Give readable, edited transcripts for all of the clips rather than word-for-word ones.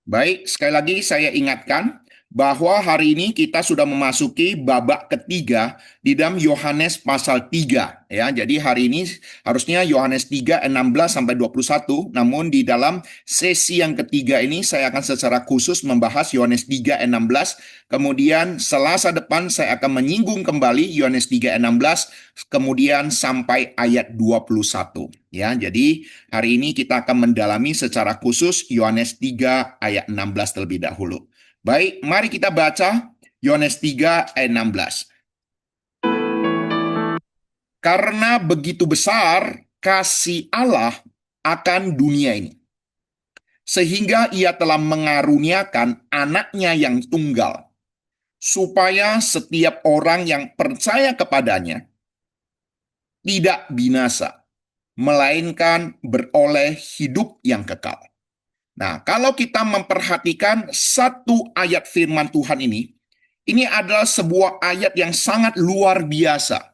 Baik, sekali lagi saya ingatkan bahwa hari ini kita sudah memasuki babak ketiga di dalam Yohanes pasal 3 ya. Jadi hari ini harusnya Yohanes 3 16 sampai 21, namun di dalam sesi yang ketiga ini saya akan secara khusus membahas Yohanes 3 16. Kemudian Selasa depan saya akan menyinggung kembali Yohanes 3 16 kemudian sampai ayat 21 ya. Jadi hari ini kita akan mendalami secara khusus Yohanes 3 ayat 16 terlebih dahulu. Baik, mari kita baca Yohanes 3 ayat 16. Karena begitu besar kasih Allah akan dunia ini, sehingga ia telah mengaruniakan anaknya yang tunggal, supaya setiap orang yang percaya kepadanya tidak binasa, melainkan beroleh hidup yang kekal. Nah, kalau kita memperhatikan satu ayat firman Tuhan ini adalah sebuah ayat yang sangat luar biasa.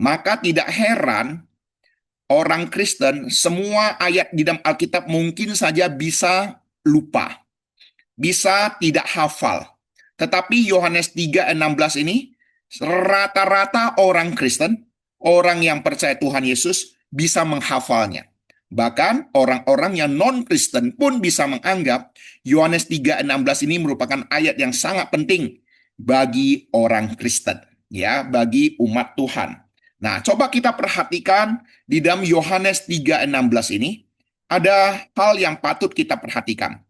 Maka tidak heran orang Kristen semua ayat di dalam Alkitab mungkin saja bisa lupa, bisa tidak hafal. Tetapi Yohanes 3:16 ini rata-rata orang Kristen, orang yang percaya Tuhan Yesus bisa menghafalnya. Bahkan orang-orang yang non-Kristen pun bisa menganggap Yohanes 3:16 ini merupakan ayat yang sangat penting bagi orang Kristen, ya, bagi umat Tuhan. Nah, coba kita perhatikan di dalam Yohanes 3:16 ini ada hal yang patut kita perhatikan.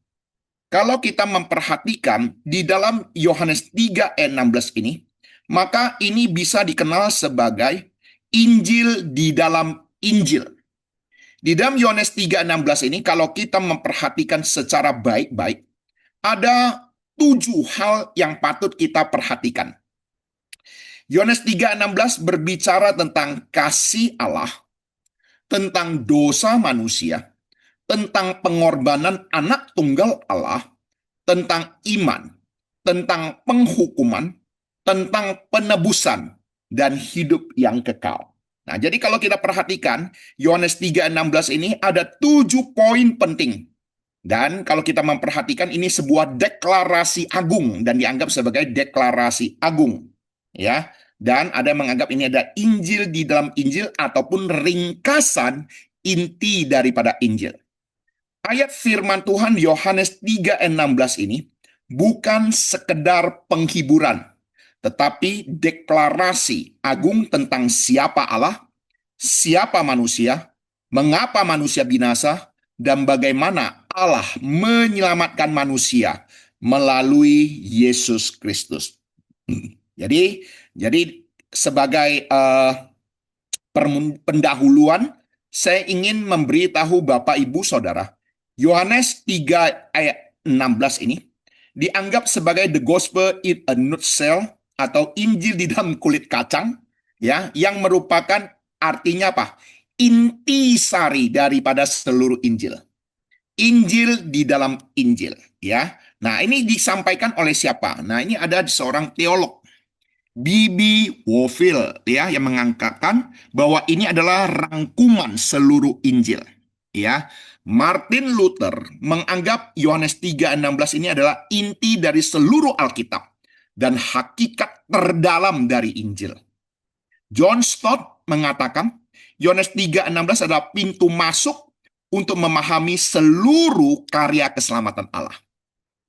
Kalau kita memperhatikan di dalam Yohanes 3 ayat 16 ini, maka ini bisa dikenal sebagai Injil di dalam Injil. Di dalam Yohanes 3:16 ini, kalau kita memperhatikan secara baik-baik, ada 7 hal yang patut kita perhatikan. Yohanes 3:16 berbicara tentang kasih Allah, tentang dosa manusia, tentang pengorbanan anak tunggal Allah, tentang iman, tentang penghukuman, tentang penebusan, dan hidup yang kekal. Nah, jadi kalau kita perhatikan, Yohanes 3:16 ini ada 7 poin penting. Dan kalau kita memperhatikan, ini sebuah deklarasi agung dan dianggap sebagai deklarasi agung. Ya, dan ada yang menganggap ini ada Injil di dalam Injil ataupun ringkasan inti daripada Injil. Ayat firman Tuhan Yohanes 3:16 ini bukan sekedar penghiburan, tetapi deklarasi agung tentang siapa Allah, siapa manusia, mengapa manusia binasa, dan bagaimana Allah menyelamatkan manusia melalui Yesus Kristus. Jadi sebagai pendahuluan, saya ingin memberitahu Bapak Ibu Saudara, Yohanes 3 ayat 16 ini dianggap sebagai the gospel in a nutshell atau Injil di dalam kulit kacang, ya, yang merupakan artinya apa? Intisari daripada seluruh Injil. Injil di dalam Injil, ya. Nah, ini disampaikan oleh siapa? Nah, ini ada seorang teolog, B.B. Warfield, ya, yang mengangkatkan bahwa ini adalah rangkuman seluruh Injil, ya. Martin Luther menganggap Yohanes 3:16 ini adalah inti dari seluruh Alkitab dan hakikat terdalam dari Injil. John Stott mengatakan Yohanes 3:16 adalah pintu masuk untuk memahami seluruh karya keselamatan Allah.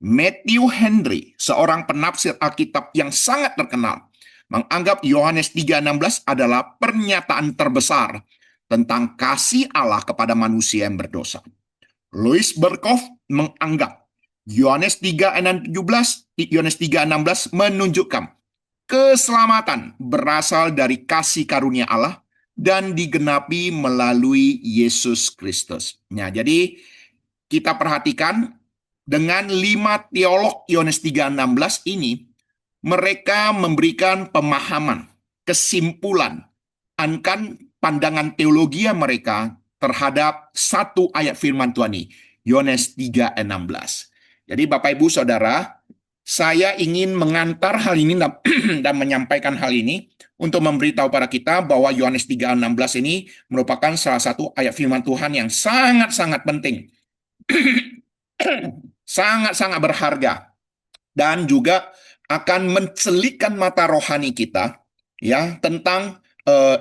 Matthew Henry, seorang penafsir Alkitab yang sangat terkenal, menganggap Yohanes 3:16 adalah pernyataan terbesar tentang kasih Allah kepada manusia yang berdosa. Louis Berkhof menganggap Yohanes 3:16 menunjukkan keselamatan berasal dari kasih karunia Allah dan digenapi melalui Yesus Kristus. Nah, jadi kita perhatikan dengan 5 teolog Yohanes 3:16 ini, mereka memberikan pemahaman, kesimpulan, akan pandangan teologi mereka terhadap satu ayat firman Tuhan ini, Yohanes 3:16. Jadi Bapak Ibu Saudara, saya ingin mengantar hal ini dan menyampaikan hal ini untuk memberitahu pada kita bahwa Yohanes 3:16 ini merupakan salah satu ayat firman Tuhan yang sangat-sangat penting. sangat-sangat berharga dan juga akan mencelikkan mata rohani kita ya tentang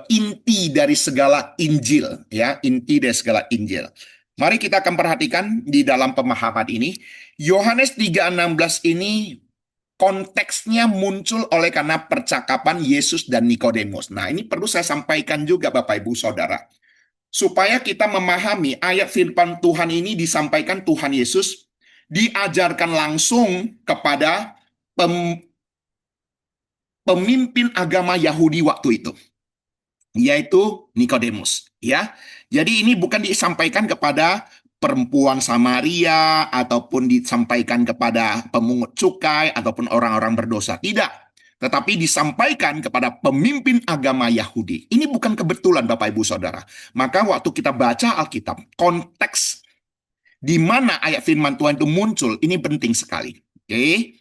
inti dari segala Injil ya, inti dari segala Injil. Mari kita akan perhatikan di dalam pemahaman ini. Yohanes 3:16 ini konteksnya muncul oleh karena percakapan Yesus dan Nikodemus. Nah, ini perlu saya sampaikan juga Bapak Ibu Saudara. Supaya kita memahami ayat firman Tuhan ini disampaikan Tuhan Yesus diajarkan langsung kepada pemimpin agama Yahudi waktu itu, yaitu Nikodemus, ya. Jadi ini bukan disampaikan kepada perempuan Samaria ataupun disampaikan kepada pemungut cukai ataupun orang-orang berdosa, tidak. Tetapi disampaikan kepada pemimpin agama Yahudi. Ini bukan kebetulan Bapak Ibu Saudara. Maka waktu kita baca Alkitab, konteks di mana ayat firman Tuhan itu muncul, ini penting sekali. Oke.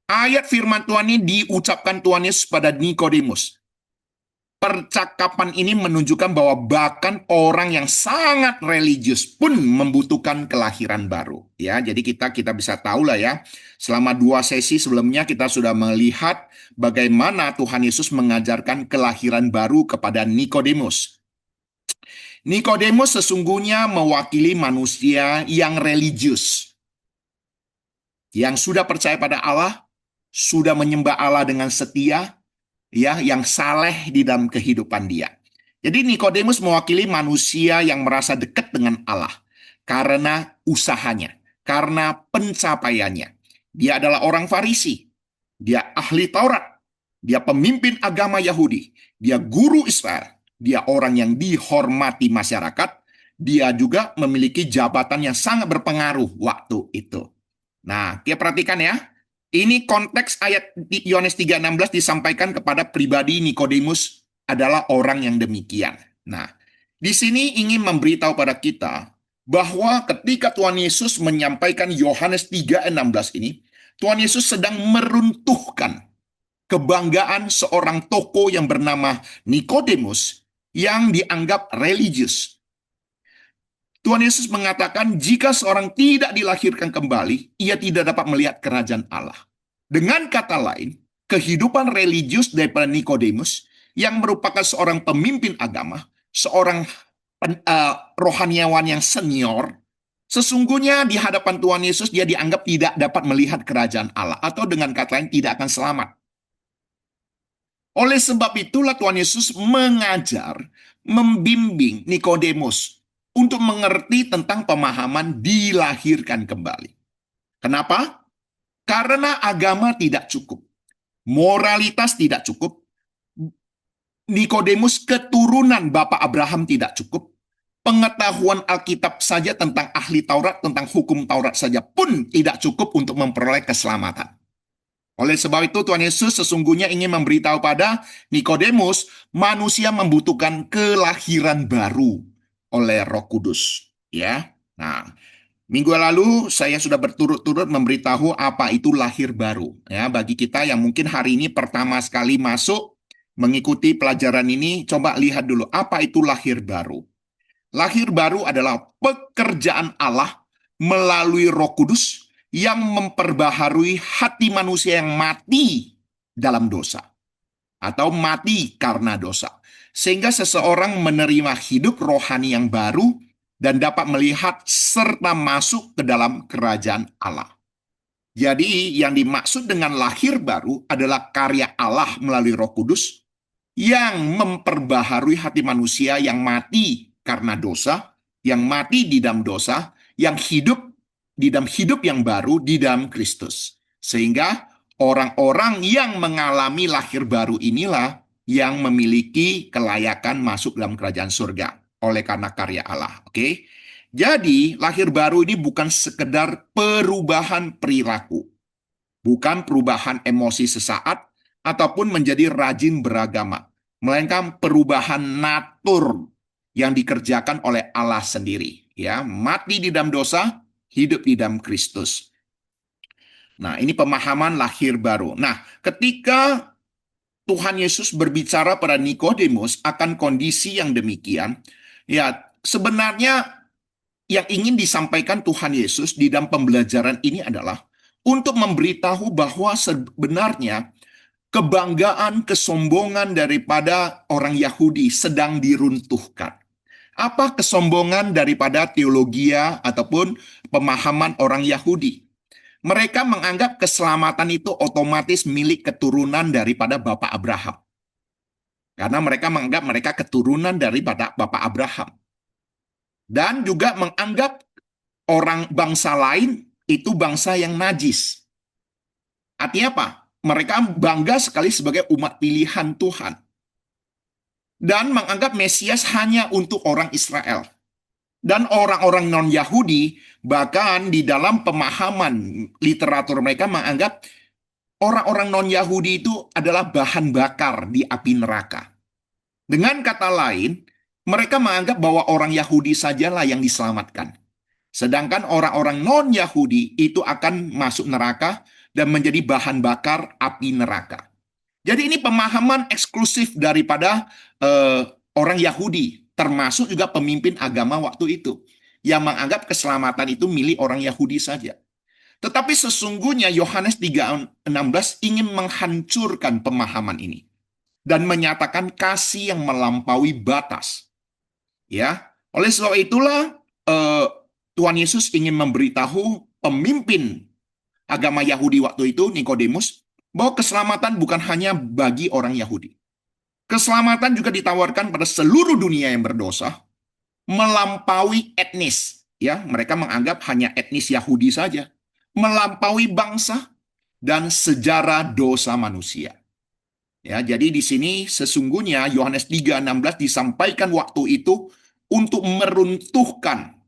Ayat firman Tuhan ini diucapkan Tuhan Yesus pada Nikodemus. Percakapan ini menunjukkan bahwa bahkan orang yang sangat religius pun membutuhkan kelahiran baru. Ya, jadi kita bisa tahu lah ya. Selama 2 sesi sebelumnya kita sudah melihat bagaimana Tuhan Yesus mengajarkan kelahiran baru kepada Nikodemus. Nikodemus sesungguhnya mewakili manusia yang religius, yang sudah percaya pada Allah, sudah menyembah Allah dengan setia, ya, yang saleh di dalam kehidupan dia. Jadi Nikodemus mewakili manusia yang merasa dekat dengan Allah karena usahanya, karena pencapaiannya. Dia adalah orang Farisi, dia ahli Taurat, dia pemimpin agama Yahudi, dia guru Israel, dia orang yang dihormati masyarakat, dia juga memiliki jabatan yang sangat berpengaruh waktu itu. Nah, kita perhatikan ya. Ini konteks ayat Yohanes 3:16 disampaikan kepada pribadi Nikodemus adalah orang yang demikian. Nah, di sini ingin memberitahu pada kita bahwa ketika Tuhan Yesus menyampaikan Yohanes 3:16 ini, Tuhan Yesus sedang meruntuhkan kebanggaan seorang tokoh yang bernama Nikodemus yang dianggap religius. Tuhan Yesus mengatakan, jika seorang tidak dilahirkan kembali, ia tidak dapat melihat kerajaan Allah. Dengan kata lain, kehidupan religius daripada Nikodemus, yang merupakan seorang pemimpin agama, seorang rohaniawan yang senior, sesungguhnya di hadapan Tuhan Yesus, dia dianggap tidak dapat melihat kerajaan Allah, atau dengan kata lain, tidak akan selamat. Oleh sebab itulah Tuhan Yesus mengajar, membimbing Nikodemus untuk mengerti tentang pemahaman dilahirkan kembali. Kenapa? Karena agama tidak cukup. Moralitas tidak cukup. Nikodemus keturunan Bapak Abraham tidak cukup. Pengetahuan Alkitab saja tentang ahli Taurat, tentang hukum Taurat saja pun tidak cukup untuk memperoleh keselamatan. Oleh sebab itu Tuhan Yesus sesungguhnya ingin memberitahu pada Nikodemus, manusia membutuhkan kelahiran baru oleh Roh Kudus, ya. Nah, minggu lalu saya sudah berturut-turut memberitahu apa itu lahir baru, ya. Bagi kita yang mungkin hari ini pertama sekali masuk mengikuti pelajaran ini, coba lihat dulu apa itu lahir baru. Lahir baru adalah pekerjaan Allah melalui Roh Kudus yang memperbaharui hati manusia yang mati dalam dosa atau mati karena dosa. Sehingga seseorang menerima hidup rohani yang baru dan dapat melihat serta masuk ke dalam kerajaan Allah. Jadi yang dimaksud dengan lahir baru adalah karya Allah melalui Roh Kudus yang memperbaharui hati manusia yang mati karena dosa, yang mati di dalam dosa, yang hidup di dalam hidup yang baru di dalam Kristus. Sehingga orang-orang yang mengalami lahir baru inilah yang memiliki kelayakan masuk dalam kerajaan surga oleh karena karya Allah. Oke. Jadi, lahir baru ini bukan sekedar perubahan perilaku, bukan perubahan emosi sesaat ataupun menjadi rajin beragama, melainkan perubahan natur yang dikerjakan oleh Allah sendiri, ya. Mati di dalam dosa, hidup di dalam Kristus. Nah, ini pemahaman lahir baru. Nah, ketika Tuhan Yesus berbicara pada Nikodemus akan kondisi yang demikian, ya sebenarnya yang ingin disampaikan Tuhan Yesus di dalam pembelajaran ini adalah untuk memberitahu bahwa sebenarnya kebanggaan, kesombongan daripada orang Yahudi sedang diruntuhkan. Apa kesombongan daripada teologia ataupun pemahaman orang Yahudi? Mereka menganggap keselamatan itu otomatis milik keturunan daripada Bapak Abraham. Karena mereka menganggap mereka keturunan daripada Bapak Abraham. Dan juga menganggap orang bangsa lain itu bangsa yang najis. Artinya apa? Mereka bangga sekali sebagai umat pilihan Tuhan. Dan menganggap Mesias hanya untuk orang Israel. Dan orang-orang non-Yahudi, bahkan di dalam pemahaman literatur mereka menganggap orang-orang non-Yahudi itu adalah bahan bakar di api neraka. Dengan kata lain, mereka menganggap bahwa orang Yahudi sajalah yang diselamatkan. Sedangkan orang-orang non-Yahudi itu akan masuk neraka dan menjadi bahan bakar api neraka. Jadi ini pemahaman eksklusif daripada orang Yahudi, termasuk juga pemimpin agama waktu itu, yang menganggap keselamatan itu milik orang Yahudi saja. Tetapi sesungguhnya Yohanes 3:16 ingin menghancurkan pemahaman ini dan menyatakan kasih yang melampaui batas. Ya, oleh sebab itulah Tuhan Yesus ingin memberitahu pemimpin agama Yahudi waktu itu, Nikodemus, bahwa keselamatan bukan hanya bagi orang Yahudi. Keselamatan juga ditawarkan pada seluruh dunia yang berdosa, melampaui etnis. Ya, mereka menganggap hanya etnis Yahudi saja, melampaui bangsa dan sejarah dosa manusia. Ya, jadi di sini sesungguhnya Yohanes 3:16 disampaikan waktu itu untuk meruntuhkan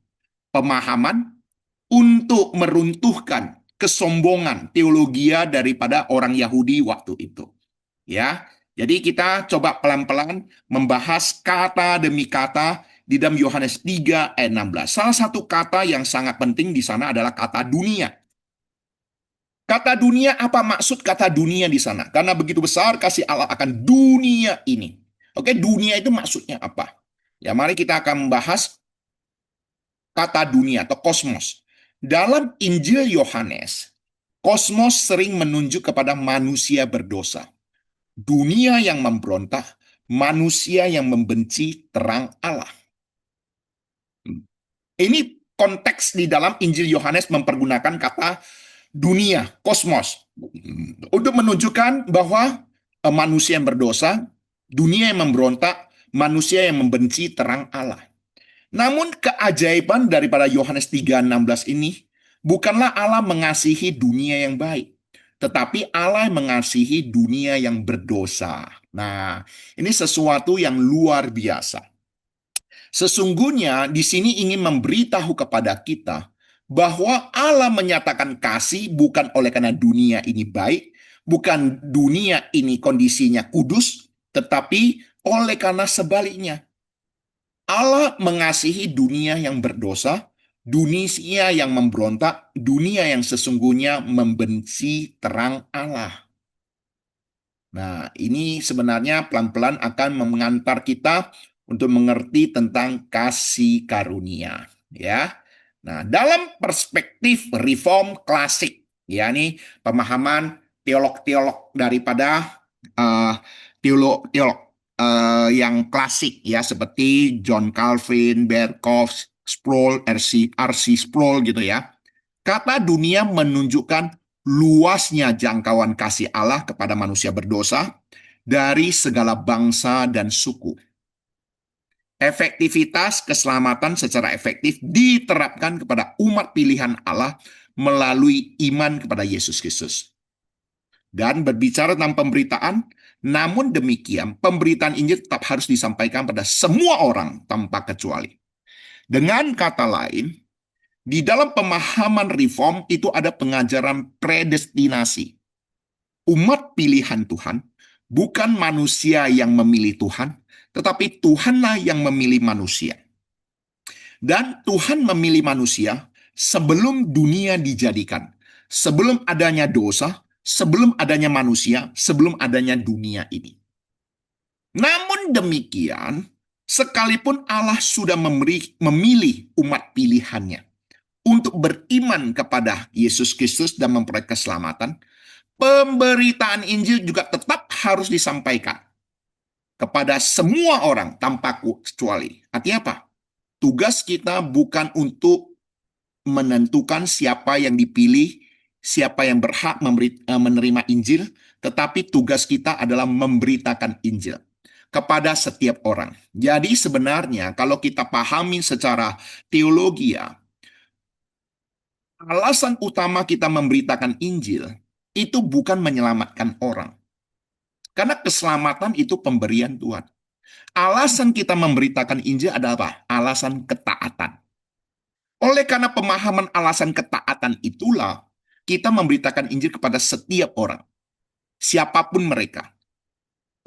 pemahaman, untuk meruntuhkan kesombongan teologia daripada orang Yahudi waktu itu. Ya, jadi kita coba pelan-pelan membahas kata demi kata di dalam Yohanes 3:16. Salah satu kata yang sangat penting di sana adalah kata dunia. Kata dunia, apa maksud kata dunia di sana? Karena begitu besar kasih Allah akan dunia ini. Oke, dunia itu maksudnya apa? Ya, mari kita akan membahas kata dunia atau kosmos. Dalam Injil Yohanes, kosmos sering menunjuk kepada manusia berdosa. Dunia yang memberontak, manusia yang membenci terang Allah. Ini konteks di dalam Injil Yohanes mempergunakan kata dunia, kosmos, untuk menunjukkan bahwa manusia yang berdosa, dunia yang memberontak, manusia yang membenci terang Allah. Namun keajaiban daripada Yohanes 3:16 ini bukanlah Allah mengasihi dunia yang baik, tetapi Allah mengasihi dunia yang berdosa. Nah, ini sesuatu yang luar biasa. Sesungguhnya di sini ingin memberitahu kepada kita bahwa Allah menyatakan kasih bukan oleh karena dunia ini baik, bukan dunia ini kondisinya kudus, tetapi oleh karena sebaliknya. Allah mengasihi dunia yang berdosa, dunia yang memberontak, dunia yang sesungguhnya membenci terang Allah. Nah, ini sebenarnya pelan-pelan akan mengantar kita untuk mengerti tentang kasih karunia, ya. Nah, dalam perspektif reform klasik, ya, ini pemahaman teolog-teolog daripada teolog-teolog yang klasik, ya, seperti John Calvin, Berkhof, Sproul, R.C. Sproul gitu ya. Kata dunia menunjukkan luasnya jangkauan kasih Allah kepada manusia berdosa dari segala bangsa dan suku. Efektivitas keselamatan secara efektif diterapkan kepada umat pilihan Allah melalui iman kepada Yesus Kristus. Dan berbicara tentang pemberitaan, namun demikian pemberitaan Injil tetap harus disampaikan pada semua orang tanpa kecuali. Dengan kata lain, di dalam pemahaman reform itu ada pengajaran predestinasi. Umat pilihan Tuhan, bukan manusia yang memilih Tuhan, tetapi Tuhanlah yang memilih manusia. Dan Tuhan memilih manusia sebelum dunia dijadikan. Sebelum adanya dosa, sebelum adanya manusia, sebelum adanya dunia ini. Namun demikian, Sekalipun Allah sudah memilih umat pilihannya untuk beriman kepada Yesus Kristus dan memperoleh keselamatan, pemberitaan Injil juga tetap harus disampaikan kepada semua orang tanpa kecuali. Artinya apa? Tugas kita bukan untuk menentukan siapa yang dipilih, siapa yang berhak menerima Injil, tetapi tugas kita adalah memberitakan Injil kepada setiap orang. Jadi sebenarnya kalau kita pahami secara teologi ya, alasan utama kita memberitakan Injil itu bukan menyelamatkan orang. Karena keselamatan itu pemberian Tuhan. Alasan kita memberitakan Injil adalah apa? Alasan ketaatan. Oleh karena pemahaman alasan ketaatan itulah, kita memberitakan Injil kepada setiap orang. Siapapun mereka.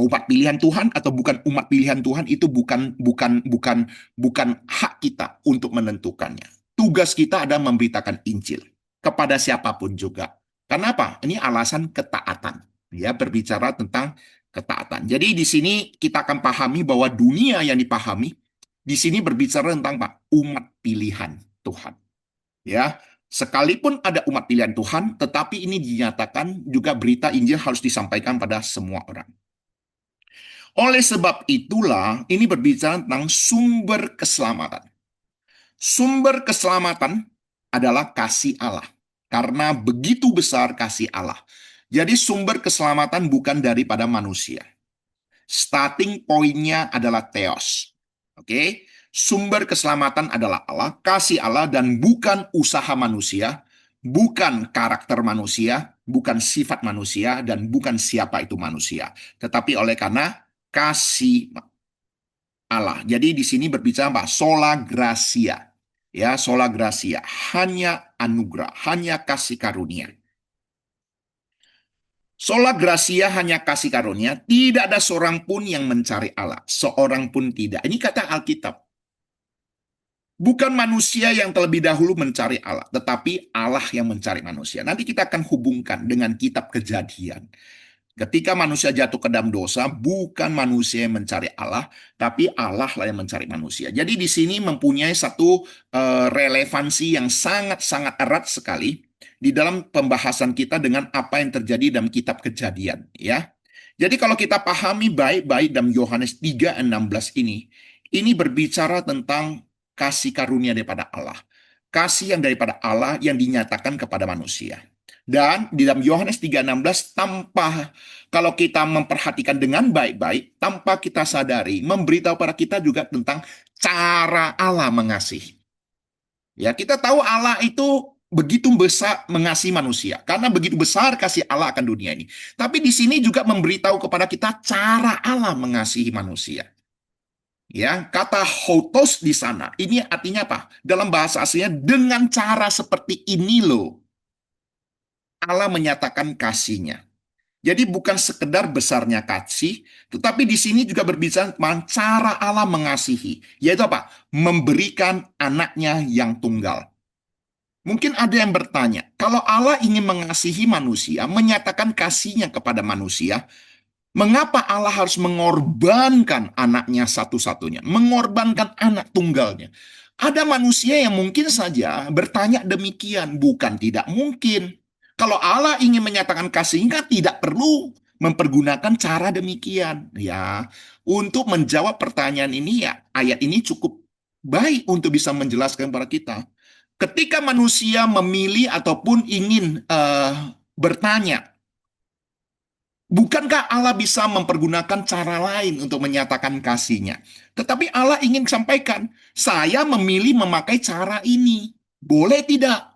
Umat pilihan Tuhan atau bukan umat pilihan Tuhan itu bukan hak kita untuk menentukannya. Tugas kita adalah memberitakan Injil kepada siapapun juga. Kenapa? Ini alasan ketaatan. Ya, berbicara tentang ketaatan. Jadi di sini kita akan pahami bahwa dunia yang dipahami di sini berbicara tentang Pak, umat pilihan Tuhan. Ya, sekalipun ada umat pilihan Tuhan, tetapi ini dinyatakan juga berita Injil harus disampaikan pada semua orang. Oleh sebab itulah, ini berbicara tentang sumber keselamatan. Sumber keselamatan adalah kasih Allah. Karena begitu besar kasih Allah. Jadi sumber keselamatan bukan daripada manusia. Starting pointnya adalah theos. Oke? Sumber keselamatan adalah Allah, kasih Allah, dan bukan usaha manusia, bukan karakter manusia, bukan sifat manusia, dan bukan siapa itu manusia. Tetapi oleh karena kasih Allah. Jadi di sini berbicara apa? Sola gratia. Ya, sola gratia. Hanya anugerah, hanya kasih karunia. Sola gratia hanya kasih karunia, tidak ada seorang pun yang mencari Allah. Seorang pun tidak. Ini kata Alkitab. Bukan manusia yang terlebih dahulu mencari Allah, tetapi Allah yang mencari manusia. Nanti kita akan hubungkan dengan kitab Kejadian. Ketika manusia jatuh ke dalam dosa, bukan manusia yang mencari Allah, tapi Allah lah yang mencari manusia. Jadi di sini mempunyai satu relevansi yang sangat-sangat erat sekali di dalam pembahasan kita dengan apa yang terjadi dalam kitab Kejadian, ya. Jadi kalau kita pahami baik-baik dalam Yohanes 3:16 ini berbicara tentang kasih karunia daripada Allah. Kasih yang daripada Allah yang dinyatakan kepada manusia. Dan di dalam Yohanes 3:16 kalau kita memperhatikan dengan baik-baik, tanpa kita sadari, memberitahu pada kita juga tentang cara Allah mengasihi. Ya, kita tahu Allah itu begitu besar mengasihi manusia, karena begitu besar kasih Allah akan dunia ini. Tapi di sini juga memberitahu kepada kita cara Allah mengasihi manusia. Ya, kata hotos di sana, ini artinya apa? Dalam bahasa aslinya, dengan cara seperti ini loh Allah menyatakan kasih-Nya. Jadi bukan sekedar besarnya kasih, tetapi di sini juga berbicara tentang cara Allah mengasihi, yaitu apa? Memberikan anaknya yang tunggal. Mungkin ada yang bertanya, kalau Allah ingin mengasihi manusia, menyatakan kasih-Nya kepada manusia, mengapa Allah harus mengorbankan anaknya satu-satunya, mengorbankan anak tunggalnya? Ada manusia yang mungkin saja bertanya demikian, bukan tidak mungkin. Kalau Allah ingin menyatakan kasihnya, tidak perlu mempergunakan cara demikian. Ya, untuk menjawab pertanyaan ini ya, ayat ini cukup baik untuk bisa menjelaskan kepada kita. Ketika manusia memilih ataupun ingin bertanya, bukankah Allah bisa mempergunakan cara lain untuk menyatakan kasih-Nya? Tetapi Allah ingin sampaikan, saya memilih memakai cara ini. Boleh tidak?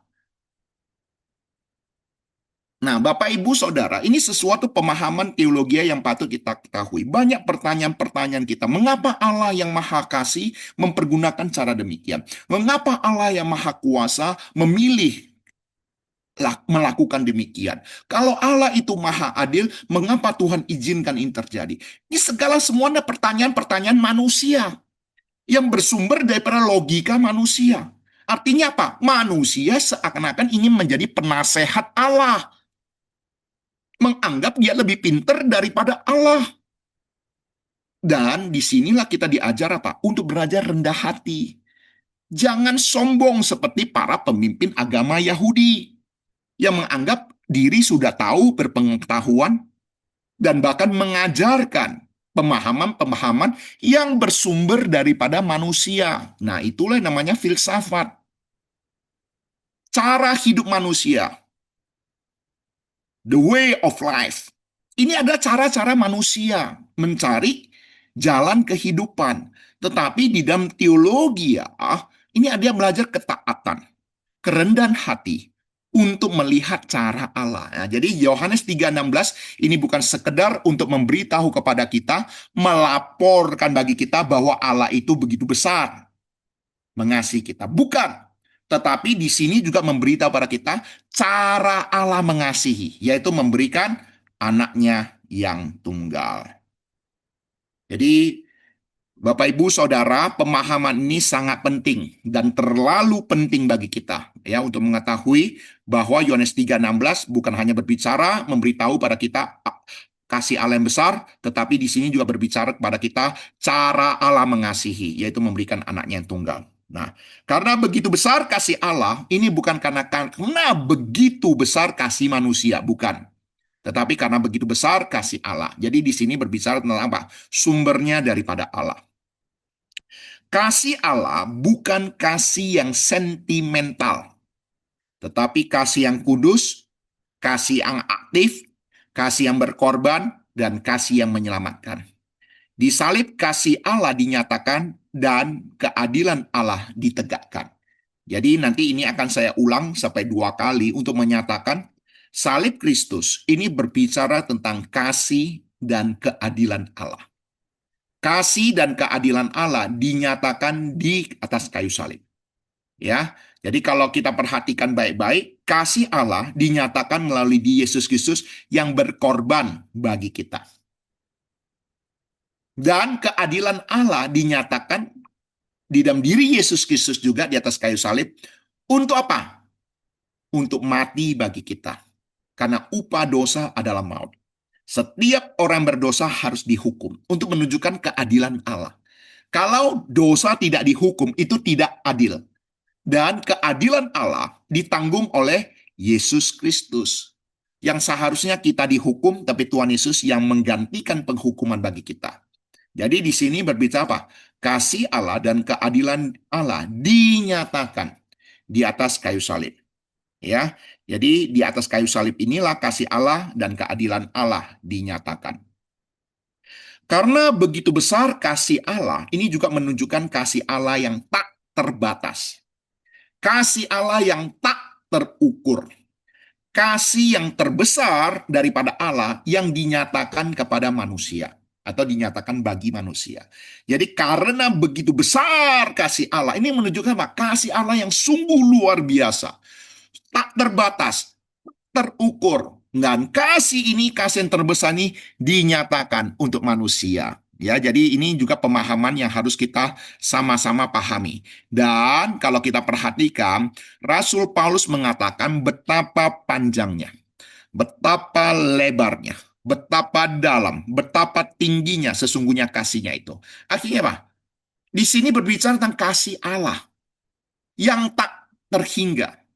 Nah, Bapak, Ibu, Saudara, ini sesuatu pemahaman teologi yang patut kita ketahui. Banyak pertanyaan-pertanyaan kita. Mengapa Allah yang Maha Kasih mempergunakan cara demikian? Mengapa Allah yang Maha Kuasa memilih melakukan demikian? Kalau Allah itu Maha Adil, mengapa Tuhan izinkan ini terjadi? Ini segala semuanya pertanyaan-pertanyaan manusia yang bersumber daripada logika manusia. Artinya apa? Manusia seakan-akan ingin menjadi penasehat Allah, menganggap dia lebih pintar daripada Allah. Dan disinilah kita diajar apa? Untuk belajar rendah hati. Jangan sombong seperti para pemimpin agama Yahudi yang menganggap diri sudah tahu, berpengetahuan, dan bahkan mengajarkan pemahaman-pemahaman yang bersumber daripada manusia. Nah, itulah yang namanya filsafat. Cara hidup manusia, the way of life. Ini adalah cara-cara manusia mencari jalan kehidupan. Tetapi di dalam teologi ya, ini ada yang belajar ketaatan, kerendahan hati untuk melihat cara Allah. Nah, jadi Yohanes 3:16 ini bukan sekedar untuk memberitahu kepada kita, melaporkan bagi kita bahwa Allah itu begitu besar mengasihi kita. Bukan. Tetapi di sini juga memberitahu pada kita cara Allah mengasihi, yaitu memberikan anaknya yang tunggal. Jadi Bapak Ibu Saudara, pemahaman ini sangat penting dan terlalu penting bagi kita ya untuk mengetahui bahwa Yohanes 3:16 bukan hanya berbicara memberitahu pada kita kasih Allah yang besar, tetapi di sini juga berbicara kepada kita cara Allah mengasihi, yaitu memberikan anaknya yang tunggal. Nah, karena begitu besar kasih Allah, ini bukan karena begitu besar kasih manusia, bukan. Tetapi karena begitu besar kasih Allah. Jadi di sini berbicara tentang apa? Sumbernya daripada Allah. Kasih Allah bukan kasih yang sentimental, tetapi kasih yang kudus, kasih yang aktif, kasih yang berkorban, dan kasih yang menyelamatkan. Di salib kasih Allah dinyatakan dan keadilan Allah ditegakkan. Jadi nanti ini akan saya ulang sampai 2 kali untuk menyatakan salib Kristus ini berbicara tentang kasih dan keadilan Allah. Kasih dan keadilan Allah dinyatakan di atas kayu salib. Ya, jadi kalau kita perhatikan baik-baik, kasih Allah dinyatakan melalui di Yesus Kristus yang berkorban bagi kita. Dan keadilan Allah dinyatakan di dalam diri Yesus Kristus juga di atas kayu salib. Untuk apa? Untuk mati bagi kita. Karena upah dosa adalah maut. Setiap orang berdosa harus dihukum untuk menunjukkan keadilan Allah. Kalau dosa tidak dihukum, itu tidak adil. Dan keadilan Allah ditanggung oleh Yesus Kristus. Yang seharusnya kita dihukum, tapi Tuhan Yesus yang menggantikan penghukuman bagi kita. Jadi di sini berbicara apa? Kasih Allah dan keadilan Allah dinyatakan di atas kayu salib. Ya, jadi di atas kayu salib inilah kasih Allah dan keadilan Allah dinyatakan. Karena begitu besar kasih Allah, ini juga menunjukkan kasih Allah yang tak terbatas. Kasih Allah yang tak terukur. Kasih yang terbesar daripada Allah yang dinyatakan kepada manusia atau dinyatakan bagi manusia. Jadi karena begitu besar kasih Allah, ini menunjukkan apa? Kasih Allah yang sungguh luar biasa. Tak terbatas, terukur. Dan kasih ini, kasih yang terbesar ini dinyatakan untuk manusia. Ya, jadi ini juga pemahaman yang harus kita sama-sama pahami. Dan kalau kita perhatikan, Rasul Paulus mengatakan betapa panjangnya, betapa lebarnya, betapa dalam, betapa tingginya sesungguhnya kasihnya itu. Artinya apa? Di sini berbicara tentang kasih Allah yang tak terhingga.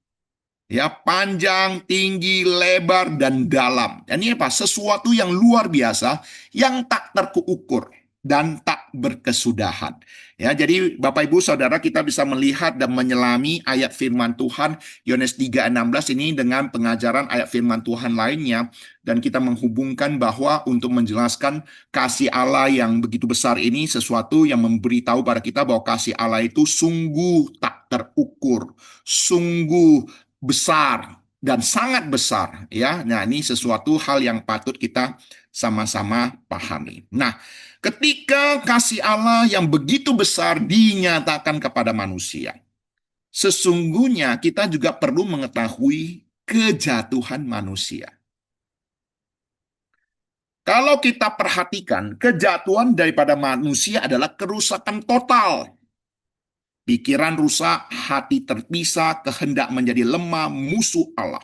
Ya, panjang, tinggi, lebar, dan dalam. Dan ini apa? Sesuatu yang luar biasa, yang tak terukur dan tak berkesudahan. Ya, jadi Bapak Ibu Saudara kita bisa melihat dan menyelami ayat firman Tuhan Yohanes 3:16 ini dengan pengajaran ayat firman Tuhan lainnya, dan kita menghubungkan bahwa untuk menjelaskan kasih Allah yang begitu besar ini sesuatu yang memberitahu pada kita bahwa kasih Allah itu sungguh tak terukur, sungguh besar dan sangat besar ya. Nah, ini sesuatu hal yang patut kita sama-sama pahami. Nah, ketika kasih Allah yang begitu besar dinyatakan kepada manusia, sesungguhnya kita juga perlu mengetahui kejatuhan manusia. Kalau kita perhatikan, kejatuhan daripada manusia adalah kerusakan total. Pikiran rusak, hati terpisah, kehendak menjadi lemah, musuh Allah.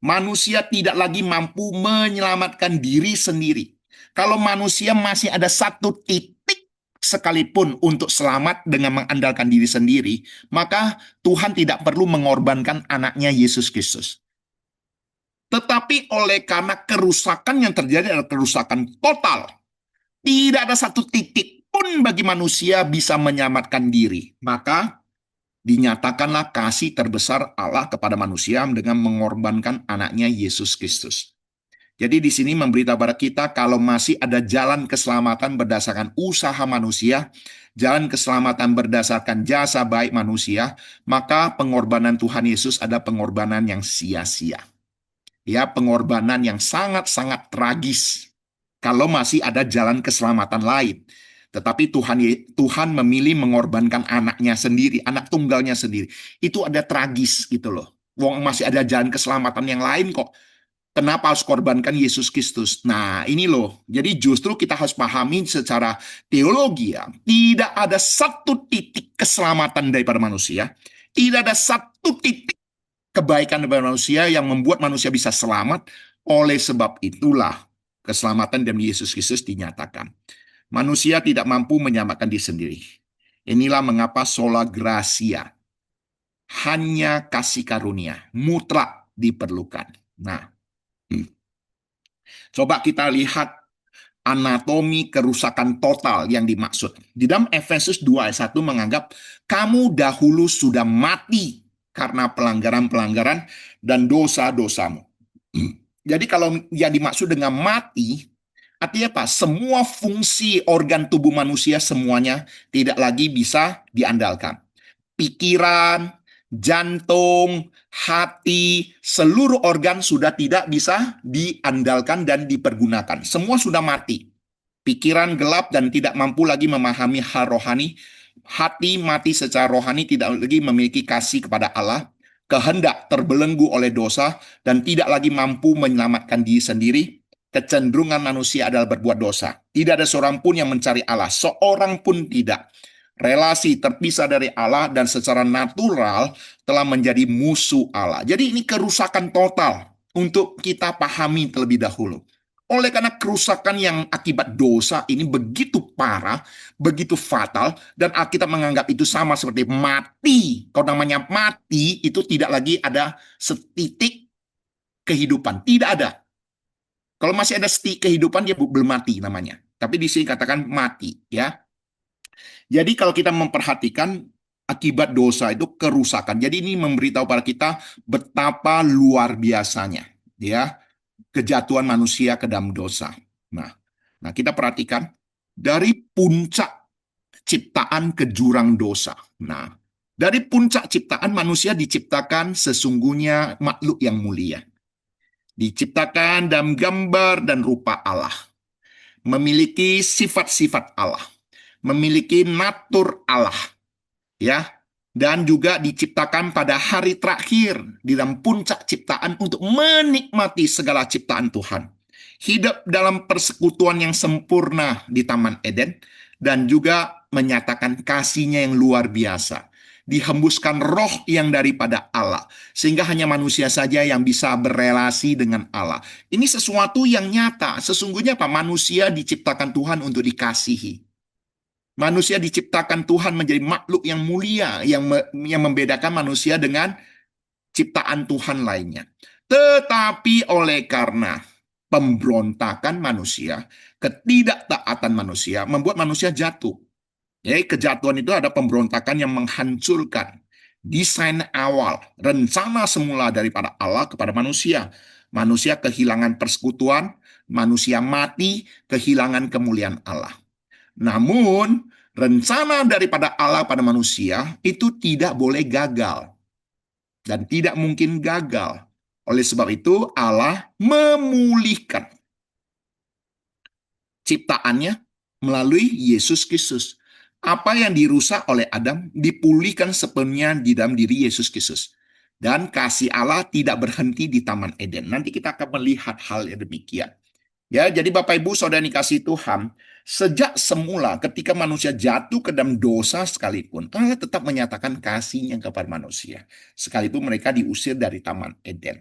Manusia tidak lagi mampu menyelamatkan diri sendiri. Kalau manusia masih ada satu titik sekalipun untuk selamat dengan mengandalkan diri sendiri, maka Tuhan tidak perlu mengorbankan anaknya Yesus Kristus. Tetapi oleh karena kerusakan yang terjadi adalah kerusakan total, tidak ada satu titik pun bagi manusia bisa menyelamatkan diri. Maka dinyatakanlah kasih terbesar Allah kepada manusia dengan mengorbankan anaknya Yesus Kristus. Jadi di sini memberitahu kepada kita kalau masih ada jalan keselamatan berdasarkan usaha manusia, jalan keselamatan berdasarkan jasa baik manusia, maka pengorbanan Tuhan Yesus ada pengorbanan yang sia-sia. Ya, pengorbanan yang sangat-sangat tragis. Kalau masih ada jalan keselamatan lain. Tetapi Tuhan memilih mengorbankan anaknya sendiri, anak tunggalnya sendiri. Itu ada tragis gitu loh. Wong masih ada jalan keselamatan yang lain kok. Kenapa harus korbankan Yesus Kristus? Nah, ini loh. Jadi justru kita harus pahami secara teologi ya. Tidak ada satu titik keselamatan daripada manusia. Tidak ada satu titik kebaikan daripada manusia yang membuat manusia bisa selamat. Oleh sebab itulah keselamatan dalam Yesus Kristus dinyatakan. Manusia tidak mampu menyelamatkan diri sendiri. Inilah mengapa sola gratia. Hanya kasih karunia. Mutlak diperlukan. Nah, coba kita lihat anatomi kerusakan total yang dimaksud. Di dalam Efesus 2 ayat 1 menganggap kamu dahulu sudah mati karena pelanggaran-pelanggaran dan dosa-dosamu. Jadi kalau yang dimaksud dengan mati, artinya apa? Semua fungsi organ tubuh manusia semuanya tidak lagi bisa diandalkan. Pikiran, jantung, hati, seluruh organ sudah tidak bisa diandalkan dan dipergunakan. Semua sudah mati. Pikiran gelap dan tidak mampu lagi memahami hal rohani. Hati mati secara rohani, tidak lagi memiliki kasih kepada Allah. Kehendak terbelenggu oleh dosa dan tidak lagi mampu menyelamatkan diri sendiri. Kecenderungan manusia adalah berbuat dosa. Tidak ada seorang pun yang mencari Allah. Seorang pun tidak. Relasi terpisah dari Allah dan secara natural telah menjadi musuh Allah. Jadi ini kerusakan total untuk kita pahami terlebih dahulu. Oleh karena kerusakan yang akibat dosa ini begitu parah, begitu fatal, dan Alkitab menganggap itu sama seperti mati. Kalau namanya mati, itu tidak lagi ada setitik kehidupan. Tidak ada. Kalau masih ada setitik kehidupan, dia belum mati namanya. Tapi di sini katakan mati, ya. Jadi kalau kita memperhatikan akibat dosa itu kerusakan. Jadi ini memberitahu pada kita betapa luar biasanya ya kejatuhan manusia ke dalam dosa. Nah, kita perhatikan dari puncak ciptaan ke jurang dosa. Nah, dari puncak ciptaan manusia diciptakan sesungguhnya makhluk yang mulia. Diciptakan dalam gambar dan rupa Allah. Memiliki sifat-sifat Allah, memiliki natur Allah, ya, dan juga diciptakan pada hari terakhir di dalam puncak ciptaan untuk menikmati segala ciptaan Tuhan. Hidup dalam persekutuan yang sempurna di Taman Eden dan juga menyatakan kasihnya yang luar biasa. Dihembuskan roh yang daripada Allah. Sehingga hanya manusia saja yang bisa berelasi dengan Allah. Ini sesuatu yang nyata. Sesungguhnya apa? Manusia diciptakan Tuhan untuk dikasihi. Manusia diciptakan Tuhan menjadi makhluk yang mulia, yang membedakan manusia dengan ciptaan Tuhan lainnya. Tetapi oleh karena pemberontakan manusia, ketidaktaatan manusia, membuat manusia jatuh. Jadi kejatuhan itu ada pemberontakan yang menghancurkan desain awal, rencana semula daripada Allah kepada manusia. Manusia kehilangan persekutuan, manusia mati, kehilangan kemuliaan Allah. Namun, rencana daripada Allah pada manusia itu tidak boleh gagal. Dan tidak mungkin gagal. Oleh sebab itu, Allah memulihkan ciptaannya melalui Yesus Kristus. Apa yang dirusak oleh Adam dipulihkan sepenuhnya di dalam diri Yesus Kristus. Dan kasih Allah tidak berhenti di Taman Eden. Nanti kita akan melihat hal yang demikian. Ya, jadi Bapak Ibu Saudara dikasihi Tuhan, sejak semula ketika manusia jatuh ke dalam dosa sekalipun, Allah tetap menyatakan kasih-Nya kepada manusia. Sekalipun mereka diusir dari Taman Eden.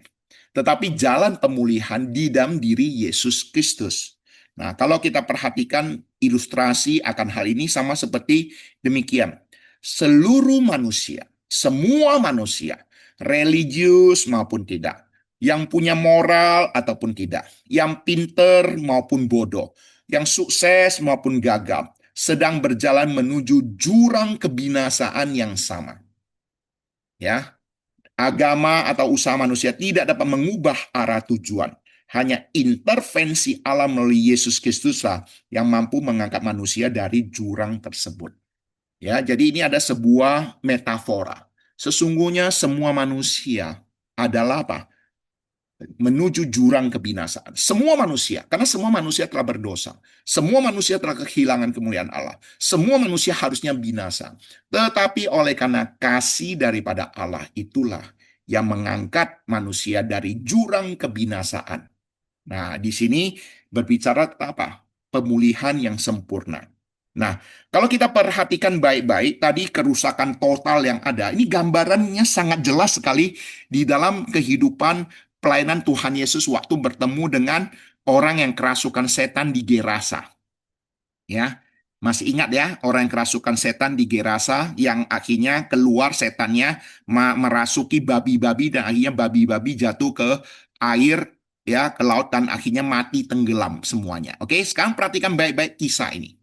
Tetapi jalan pemulihan di dalam diri Yesus Kristus. Nah, kalau kita perhatikan ilustrasi akan hal ini sama seperti demikian. Seluruh manusia, semua manusia, religius maupun tidak, yang punya moral ataupun tidak, yang pinter maupun bodoh, yang sukses maupun gagal, sedang berjalan menuju jurang kebinasaan yang sama. Ya, agama atau usaha manusia tidak dapat mengubah arah tujuan. Hanya intervensi Allah melalui Yesus Kristuslah yang mampu mengangkat manusia dari jurang tersebut. Ya, jadi ini ada sebuah metafora. Sesungguhnya semua manusia adalah apa? Menuju jurang kebinasaan. Semua manusia, karena semua manusia telah berdosa. Semua manusia telah kehilangan kemuliaan Allah. Semua manusia harusnya binasa. Tetapi oleh karena kasih daripada Allah itulah yang mengangkat manusia dari jurang kebinasaan. Nah, di sini berbicara tentang apa? Pemulihan yang sempurna. Nah, kalau kita perhatikan baik-baik, tadi kerusakan total yang ada, ini gambarannya sangat jelas sekali di dalam kehidupan pelayanan Tuhan Yesus waktu bertemu dengan orang yang kerasukan setan di Gerasa. Ya, masih ingat ya, orang yang kerasukan setan di Gerasa yang akhirnya keluar setannya merasuki babi-babi dan akhirnya babi-babi jatuh ke air, ya, ke laut dan akhirnya mati tenggelam semuanya. Oke, sekarang perhatikan baik-baik kisah ini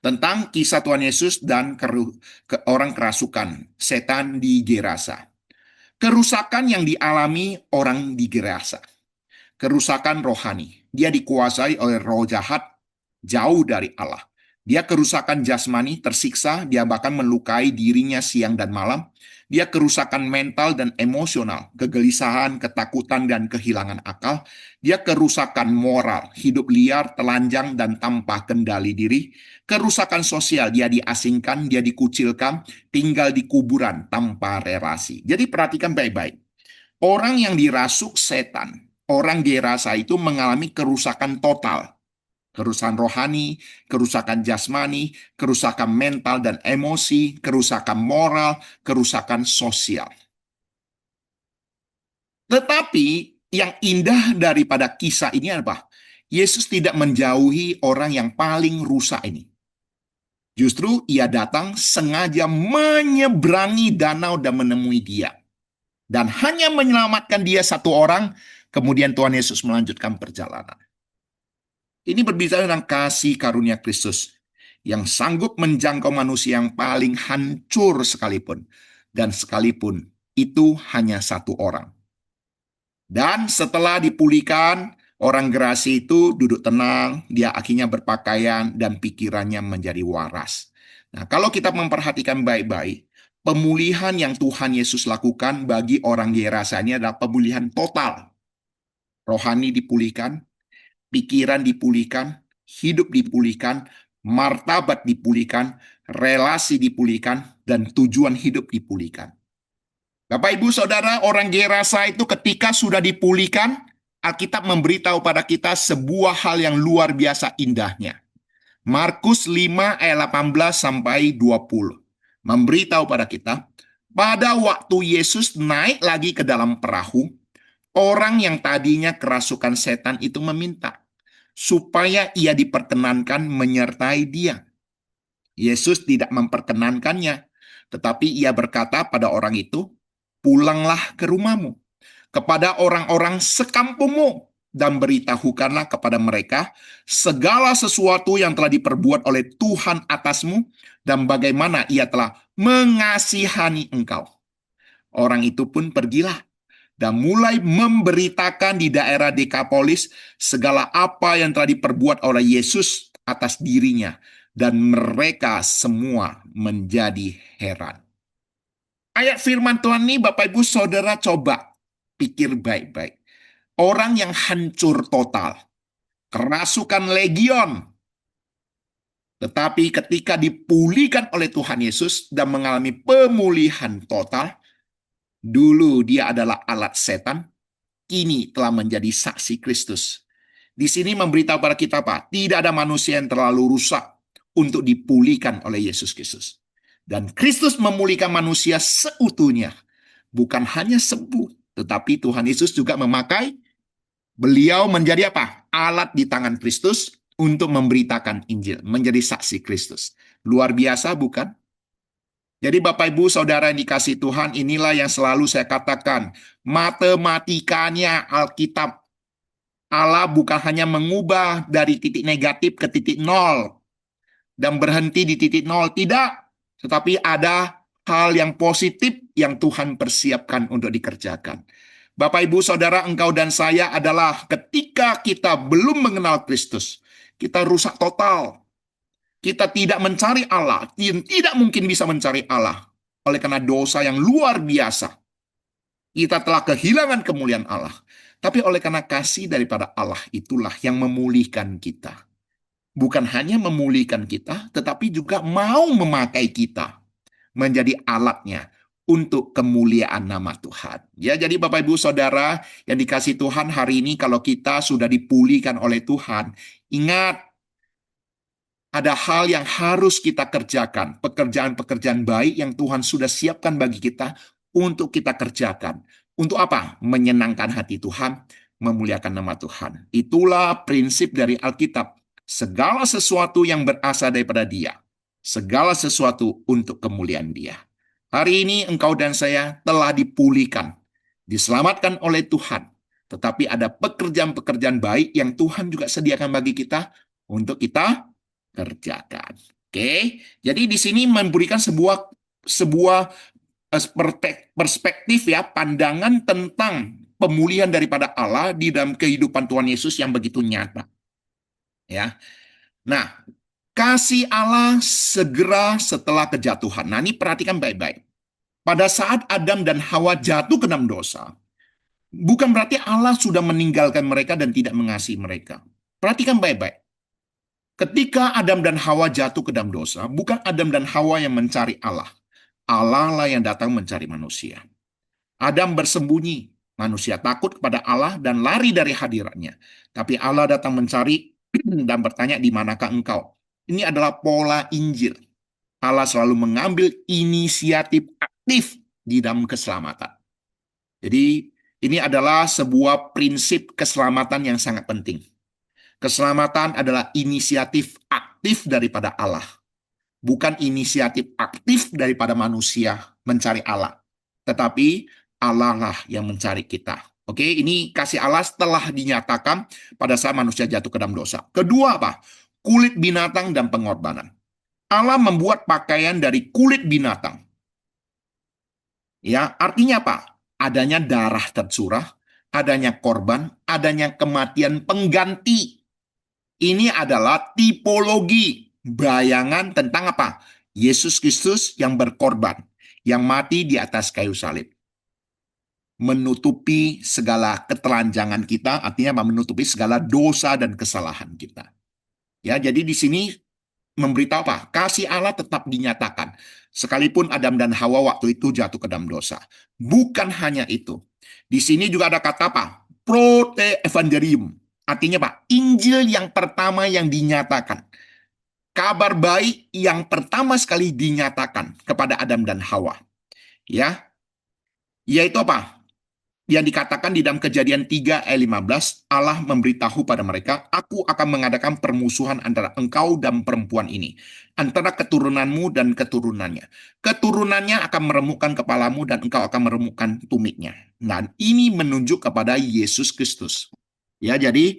tentang kisah Tuhan Yesus dan orang kerasukan setan di Gerasa. Kerusakan yang dialami orang di Gerasa, kerusakan rohani. Dia dikuasai oleh roh jahat jauh dari Allah. Dia kerusakan jasmani, tersiksa, dia bahkan melukai dirinya siang dan malam. Dia kerusakan mental dan emosional, kegelisahan, ketakutan, dan kehilangan akal. Dia kerusakan moral, hidup liar, telanjang, dan tanpa kendali diri. Kerusakan sosial, dia diasingkan, dia dikucilkan, tinggal di kuburan tanpa relasi. Jadi perhatikan baik-baik. Orang yang dirasuk setan, orang dirasa itu mengalami kerusakan total. Kerusakan rohani, kerusakan jasmani, kerusakan mental dan emosi, kerusakan moral, kerusakan sosial. Tetapi yang indah daripada kisah ini apa? Yesus tidak menjauhi orang yang paling rusak ini. Justru ia datang sengaja menyeberangi danau dan menemui dia. Dan hanya menyelamatkan dia satu orang, kemudian Tuhan Yesus melanjutkan perjalanan. Ini berbicara tentang kasih karunia Kristus yang sanggup menjangkau manusia yang paling hancur sekalipun. Dan sekalipun itu hanya satu orang. Dan setelah dipulihkan, orang Gerasi itu duduk tenang, dia akhirnya berpakaian dan pikirannya menjadi waras. Nah, kalau kita memperhatikan baik-baik, pemulihan yang Tuhan Yesus lakukan bagi orang Gerasa ini adalah pemulihan total. Rohani dipulihkan, pikiran dipulihkan, hidup dipulihkan, martabat dipulihkan, relasi dipulihkan, dan tujuan hidup dipulihkan. Bapak, Ibu, Saudara, orang Gerasa itu ketika sudah dipulihkan, Alkitab memberitahu pada kita sebuah hal yang luar biasa indahnya. Markus 5 ayat 18 sampai 20 memberitahu pada kita, pada waktu Yesus naik lagi ke dalam perahu, orang yang tadinya kerasukan setan itu meminta supaya ia diperkenankan menyertai dia. Yesus tidak memperkenankannya, tetapi ia berkata pada orang itu, pulanglah ke rumahmu, kepada orang-orang sekampungmu, dan beritahukanlah kepada mereka segala sesuatu yang telah diperbuat oleh Tuhan atasmu, dan bagaimana ia telah mengasihani engkau. Orang itu pun pergilah, dan mulai memberitakan di daerah Dekapolis segala apa yang telah diperbuat oleh Yesus atas dirinya, dan mereka semua menjadi heran. Ayat firman Tuhan ini, Bapak Ibu Saudara, coba pikir baik-baik. Orang yang hancur total, kerasukan legion, tetapi ketika dipulihkan oleh Tuhan Yesus dan mengalami pemulihan total, dulu dia adalah alat setan, kini telah menjadi saksi Kristus. Di sini memberitahu pada kita, Pak, tidak ada manusia yang terlalu rusak untuk dipulihkan oleh Yesus Kristus. Dan Kristus memulihkan manusia seutuhnya. Bukan hanya sembuh, tetapi Tuhan Yesus juga memakai beliau menjadi apa? Alat di tangan Kristus untuk memberitakan Injil, menjadi saksi Kristus. Luar biasa, bukan? Jadi Bapak Ibu Saudara yang dikasihi Tuhan, inilah yang selalu saya katakan. Matematikanya Alkitab. Allah bukan hanya mengubah dari titik negatif ke titik nol dan berhenti di titik nol. Tidak. Tetapi ada hal yang positif yang Tuhan persiapkan untuk dikerjakan. Bapak Ibu Saudara, engkau dan saya adalah ketika kita belum mengenal Kristus. Kita rusak total. Kita tidak mencari Allah, tidak mungkin bisa mencari Allah. Oleh karena dosa yang luar biasa, kita telah kehilangan kemuliaan Allah. Tapi oleh karena kasih daripada Allah, itulah yang memulihkan kita. Bukan hanya memulihkan kita, tetapi juga mau memakai kita menjadi alatnya untuk kemuliaan nama Tuhan. Ya, jadi Bapak Ibu Saudara yang dikasihi Tuhan, hari ini kalau kita sudah dipulihkan oleh Tuhan, ingat, ada hal yang harus kita kerjakan, pekerjaan-pekerjaan baik yang Tuhan sudah siapkan bagi kita untuk kita kerjakan. Untuk apa? Menyenangkan hati Tuhan, memuliakan nama Tuhan. Itulah prinsip dari Alkitab. Segala sesuatu yang berasal daripada Dia. Segala sesuatu untuk kemuliaan Dia. Hari ini engkau dan saya telah dipulihkan, diselamatkan oleh Tuhan. Tetapi ada pekerjaan-pekerjaan baik yang Tuhan juga sediakan bagi kita untuk kita kerjakan. Oke, jadi di sini memberikan sebuah sebuah perspektif ya, pandangan tentang pemulihan daripada Allah di dalam kehidupan Tuhan Yesus yang begitu nyata. Ya. Nah, kasih Allah segera setelah kejatuhan. Nah, ini perhatikan baik-baik. Pada saat Adam dan Hawa jatuh ke dalam dosa, bukan berarti Allah sudah meninggalkan mereka dan tidak mengasihi mereka. Perhatikan baik-baik. Ketika Adam dan Hawa jatuh ke dalam dosa, bukan Adam dan Hawa yang mencari Allah. Allah lah yang datang mencari manusia. Adam bersembunyi, manusia takut kepada Allah dan lari dari hadiratnya. Tapi Allah datang mencari dan bertanya, di manakah engkau? Ini adalah pola Injil. Allah selalu mengambil inisiatif aktif di dalam keselamatan. Jadi ini adalah sebuah prinsip keselamatan yang sangat penting. Keselamatan adalah inisiatif aktif daripada Allah, bukan inisiatif aktif daripada manusia mencari Allah, tetapi Allah lah yang mencari kita. Oke, ini kasih Allah setelah dinyatakan pada saat manusia jatuh ke dalam dosa. Kedua apa? Kulit binatang dan pengorbanan. Allah membuat pakaian dari kulit binatang. Ya, artinya apa? Adanya darah tercurah, adanya korban, adanya kematian pengganti. Ini adalah tipologi bayangan tentang apa? Yesus Kristus yang berkorban, yang mati di atas kayu salib. Menutupi segala ketelanjangan kita, artinya apa? Menutupi segala dosa dan kesalahan kita. Ya, jadi di sini memberitahu apa? Kasih Allah tetap dinyatakan. Sekalipun Adam dan Hawa waktu itu jatuh ke dalam dosa. Bukan hanya itu. Di sini juga ada kata apa? Prote evangelium. Artinya Pak, Injil yang pertama yang dinyatakan. Kabar baik yang pertama sekali dinyatakan kepada Adam dan Hawa. Ya, yaitu apa? Yang dikatakan di dalam Kejadian 3 ayat 15, Allah memberitahu pada mereka, aku akan mengadakan permusuhan antara engkau dan perempuan ini, antara keturunanmu dan keturunannya. Keturunannya akan meremukkan kepalamu dan engkau akan meremukkan tumitnya. Dan ini menunjuk kepada Yesus Kristus. Ya, jadi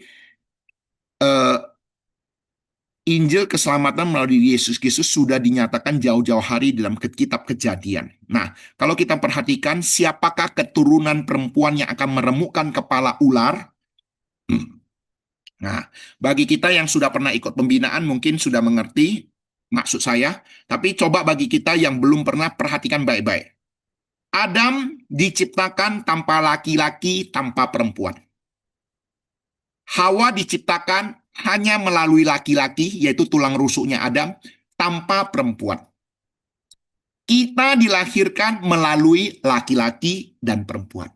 Injil keselamatan melalui Yesus Kristus sudah dinyatakan jauh-jauh hari dalam kitab Kejadian. Nah, kalau kita perhatikan siapakah keturunan perempuan yang akan meremukkan kepala ular? Nah, bagi kita yang sudah pernah ikut pembinaan mungkin sudah mengerti maksud saya, tapi coba bagi kita yang belum pernah, perhatikan baik-baik. Adam diciptakan tanpa laki-laki, tanpa perempuan. Hawa diciptakan hanya melalui laki-laki, yaitu tulang rusuknya Adam, tanpa perempuan. Kita dilahirkan melalui laki-laki dan perempuan.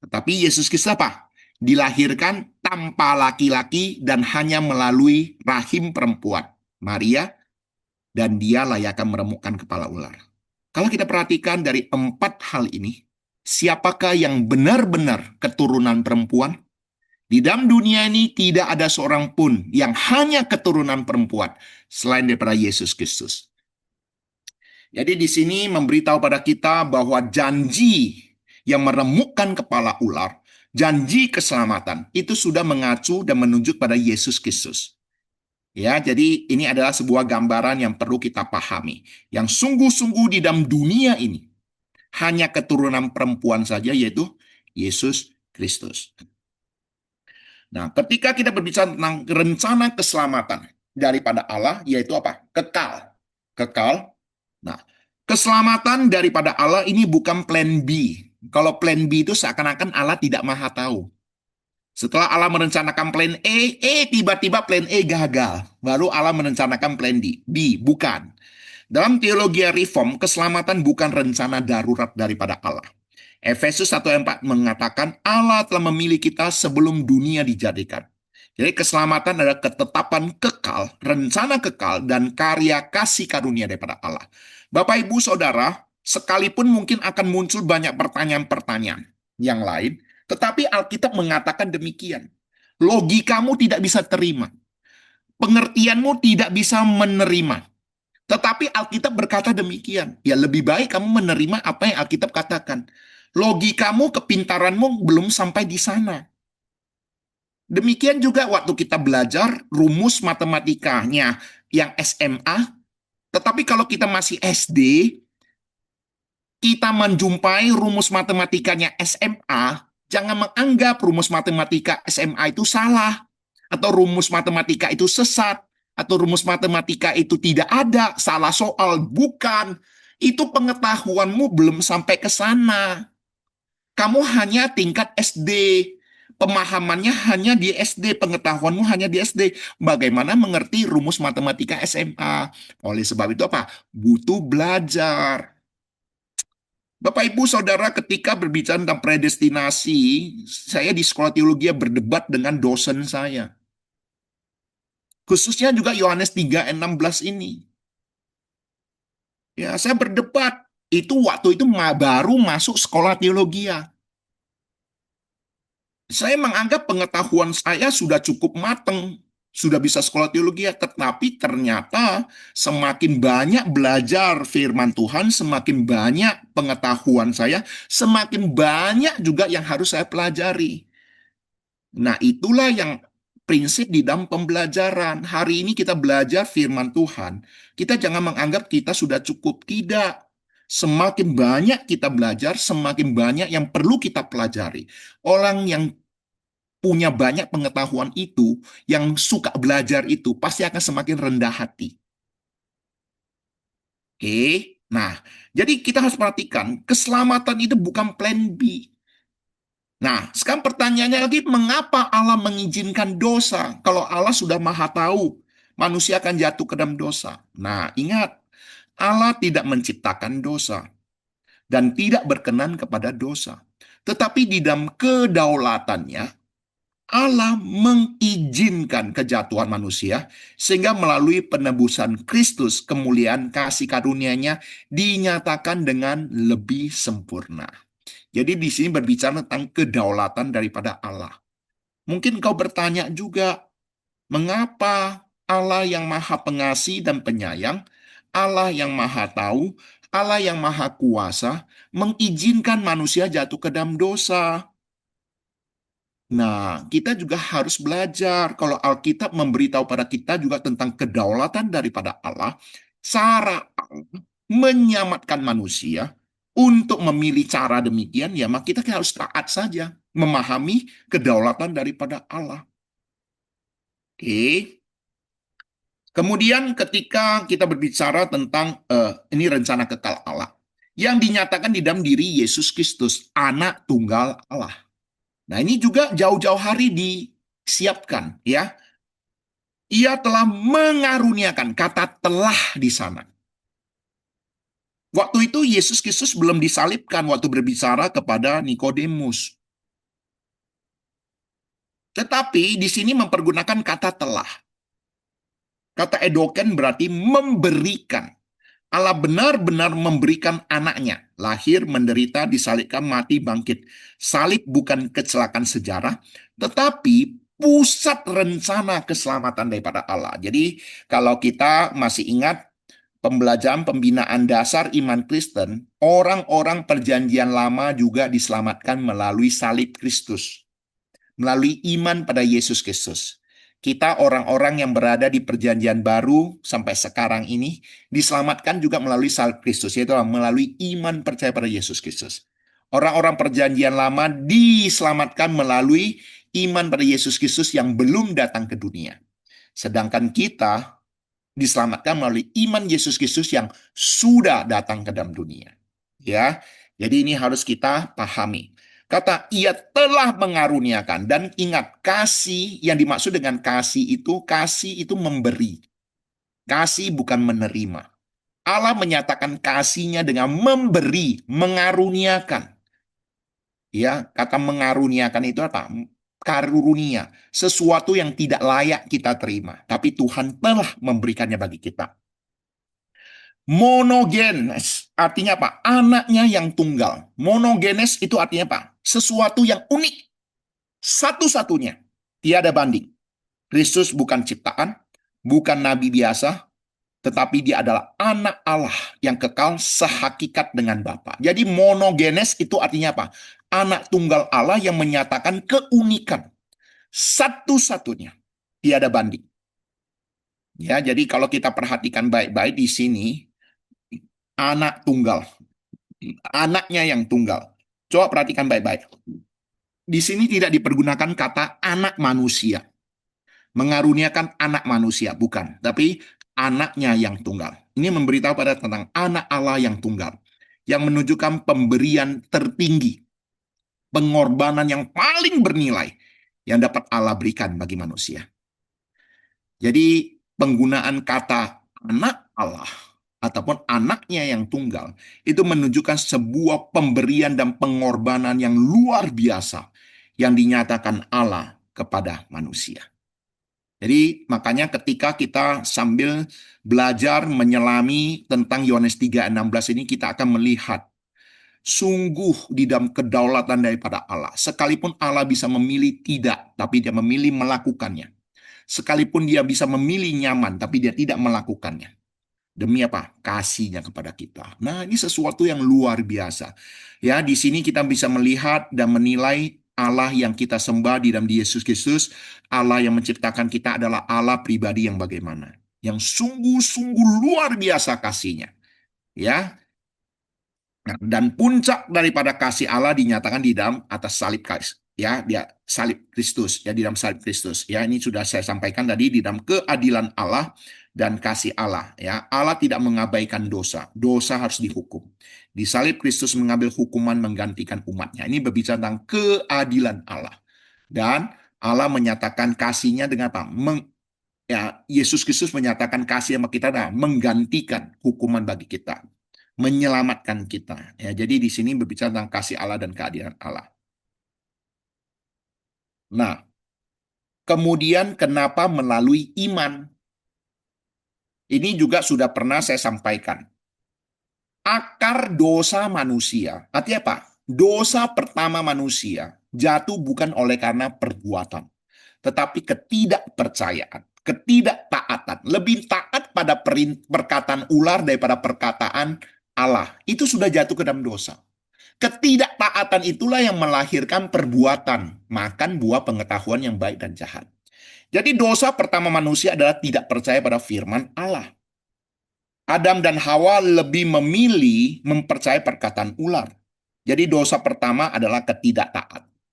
Tetapi Yesus Kristus apa? Dilahirkan tanpa laki-laki dan hanya melalui rahim perempuan, Maria, dan dialah yang akan meremukkan kepala ular. Kalau kita perhatikan dari 4 hal ini, siapakah yang benar-benar keturunan perempuan? Di dalam dunia ini tidak ada seorang pun yang hanya keturunan perempuan selain daripada Yesus Kristus. Jadi di sini memberitahu pada kita bahwa janji yang meremukkan kepala ular, janji keselamatan, itu sudah mengacu dan menunjuk pada Yesus Kristus. Ya, jadi ini adalah sebuah gambaran yang perlu kita pahami. Yang sungguh-sungguh di dalam dunia ini, hanya keturunan perempuan saja, yaitu Yesus Kristus. Nah, ketika kita berbicara tentang rencana keselamatan daripada Allah, yaitu apa? Kekal. Kekal. Nah, keselamatan daripada Allah ini bukan plan B. Kalau plan B itu seakan-akan Allah tidak maha tahu. Setelah Allah merencanakan plan tiba-tiba plan E gagal. Baru Allah merencanakan plan B, bukan. Dalam teologi reform, keselamatan bukan rencana darurat daripada Allah. Efesus 1:4 mengatakan Allah telah memilih kita sebelum dunia dijadikan. Jadi keselamatan adalah ketetapan kekal, rencana kekal, dan karya kasih karunia daripada Allah. Bapak, Ibu, Saudara, sekalipun mungkin akan muncul banyak pertanyaan-pertanyaan yang lain, tetapi Alkitab mengatakan demikian. Logikamu tidak bisa terima. Pengertianmu tidak bisa menerima. Tetapi Alkitab berkata demikian. Ya, lebih baik kamu menerima apa yang Alkitab katakan. Logikamu, kepintaranmu belum sampai di sana. Demikian juga waktu kita belajar rumus matematikanya yang SMA, tetapi kalau kita masih SD, kita menjumpai rumus matematikanya SMA, jangan menganggap rumus matematika SMA itu salah, atau rumus matematika itu sesat, atau rumus matematika itu tidak ada, salah soal, bukan. Itu pengetahuanmu belum sampai ke sana. Kamu hanya tingkat SD. Pemahamannya hanya di SD, pengetahuanmu hanya di SD. Bagaimana mengerti rumus matematika SMA? Oleh sebab itu apa? Butuh belajar. Bapak, Ibu, Saudara, ketika berbicara tentang predestinasi, saya di sekolah teologi berdebat dengan dosen saya. Khususnya juga Yohanes 3:16 ini. Ya, saya berdebat. Itu waktu itu baru masuk sekolah teologi. Saya menganggap pengetahuan saya sudah cukup matang, sudah bisa sekolah teologi, tetapi ternyata semakin banyak belajar firman Tuhan, semakin banyak pengetahuan saya, semakin banyak juga yang harus saya pelajari. Nah, itulah yang prinsip di dalam pembelajaran. Hari ini kita belajar firman Tuhan, kita jangan menganggap kita sudah cukup. Tidak. Semakin banyak kita belajar, semakin banyak yang perlu kita pelajari. Orang yang punya banyak pengetahuan itu, yang suka belajar itu, pasti akan semakin rendah hati. Oke? Nah, jadi kita harus perhatikan, keselamatan itu bukan plan B. Nah, sekarang pertanyaannya lagi, mengapa Allah mengizinkan dosa? Kalau Allah sudah maha tahu, manusia akan jatuh ke dalam dosa. Nah, ingat, Allah tidak menciptakan dosa dan tidak berkenan kepada dosa. Tetapi di dalam kedaulatannya, Allah mengizinkan kejatuhan manusia sehingga melalui penebusan Kristus kemuliaan kasih karunia-Nya dinyatakan dengan lebih sempurna. Jadi di sini berbicara tentang kedaulatan daripada Allah. Mungkin kau bertanya juga, mengapa Allah yang maha pengasih dan penyayang, Allah yang maha tahu, Allah yang maha kuasa, mengizinkan manusia jatuh ke dalam dosa? Nah, kita juga harus belajar. Kalau Alkitab memberitahu pada kita juga tentang kedaulatan daripada Allah, cara Allah menyelamatkan manusia untuk memilih cara demikian, ya maka kita harus taat saja, memahami kedaulatan daripada Allah. Oke. Kemudian ketika kita berbicara tentang ini rencana kekal Allah, yang dinyatakan di dalam diri Yesus Kristus, anak tunggal Allah. Nah, ini juga jauh-jauh hari disiapkan, ya. Ia telah mengaruniakan, kata telah di sana. Waktu itu Yesus Kristus belum disalibkan waktu berbicara kepada Nikodemus. Tetapi di sini mempergunakan kata telah. Kata edoken berarti memberikan. Allah benar-benar memberikan anaknya. Lahir, menderita, disalibkan, mati, bangkit. Salib bukan kecelakaan sejarah, tetapi pusat rencana keselamatan daripada Allah. Jadi kalau kita masih ingat pembelajaran pembinaan dasar iman Kristen, orang-orang perjanjian lama juga diselamatkan melalui salib Kristus, melalui iman pada Yesus Kristus. Kita orang-orang yang berada di perjanjian baru sampai sekarang ini diselamatkan juga melalui salib Kristus, yaitu melalui iman percaya pada Yesus Kristus. Orang-orang perjanjian lama diselamatkan melalui iman pada Yesus Kristus yang belum datang ke dunia. Sedangkan kita diselamatkan melalui iman Yesus Kristus yang sudah datang ke dalam dunia. Ya, jadi ini harus kita pahami. Kata ia telah mengaruniakan, dan ingat kasih yang dimaksud dengan kasih itu memberi. Kasih bukan menerima. Allah menyatakan kasihnya dengan memberi, mengaruniakan. Ya, kata mengaruniakan itu apa? Karunia, sesuatu yang tidak layak kita terima, tapi Tuhan telah memberikannya bagi kita. Monogenes artinya apa? Anaknya yang tunggal. Monogenes itu artinya apa? Sesuatu yang unik. Satu-satunya. Tiada banding. Kristus bukan ciptaan, bukan nabi biasa, tetapi dia adalah anak Allah yang kekal sehakikat dengan Bapa. Jadi monogenes itu artinya apa? Anak tunggal Allah yang menyatakan keunikan. Satu-satunya. Tiada banding. Ya, jadi kalau kita perhatikan baik-baik di sini, anak tunggal. Anaknya yang tunggal. Coba perhatikan baik-baik. Di sini tidak dipergunakan kata anak manusia. Mengaruniakan anak manusia, bukan. Tapi anaknya yang tunggal. Ini memberitahu pada tentang anak Allah yang tunggal. Yang menunjukkan pemberian tertinggi. Pengorbanan yang paling bernilai yang dapat Allah berikan bagi manusia. Jadi penggunaan kata anak Allah ataupun anaknya yang tunggal, itu menunjukkan sebuah pemberian dan pengorbanan yang luar biasa yang dinyatakan Allah kepada manusia. Jadi makanya ketika kita sambil belajar menyelami tentang Yohanes 3:16 ini, kita akan melihat sungguh di dalam kedaulatan daripada Allah. Sekalipun Allah bisa memilih tidak, tapi dia memilih melakukannya. Sekalipun dia bisa memilih nyaman, tapi dia tidak melakukannya. Demi apa? Kasihnya kepada kita. Nah, ini sesuatu yang luar biasa. Ya, di sini kita bisa melihat dan menilai Allah yang kita sembah di dalam Yesus Kristus. Allah yang menciptakan kita adalah Allah pribadi yang bagaimana? Yang sungguh-sungguh luar biasa kasihnya. Ya. Nah, dan puncak daripada kasih Allah dinyatakan di dalam atas salib Kristus. Ya, dia salib Kristus, ya di dalam salib Kristus. Ya, ini sudah saya sampaikan tadi di dalam keadilan Allah dan kasih Allah. Ya, Allah tidak mengabaikan dosa. Dosa harus dihukum. Di salib Kristus mengambil hukuman menggantikan umatnya. Ini berbicara tentang keadilan Allah. Dan Allah menyatakan kasihnya dengan apa? Yesus Kristus menyatakan kasih sama kita adalah menggantikan hukuman bagi kita, menyelamatkan kita. Ya, jadi di sini berbicara tentang kasih Allah dan keadilan Allah. Nah, kemudian kenapa melalui iman? Ini juga sudah pernah saya sampaikan. Akar dosa manusia, artinya apa? Dosa pertama manusia jatuh bukan oleh karena perbuatan, tetapi ketidakpercayaan, ketidaktaatan. Lebih taat pada perkataan ular daripada perkataan Allah. Itu sudah jatuh ke dalam dosa. Ketidaktaatan itulah yang melahirkan perbuatan, makan buah pengetahuan yang baik dan jahat. Jadi dosa pertama manusia adalah tidak percaya pada firman Allah. Adam dan Hawa lebih memilih mempercayai perkataan ular. Jadi dosa pertama adalah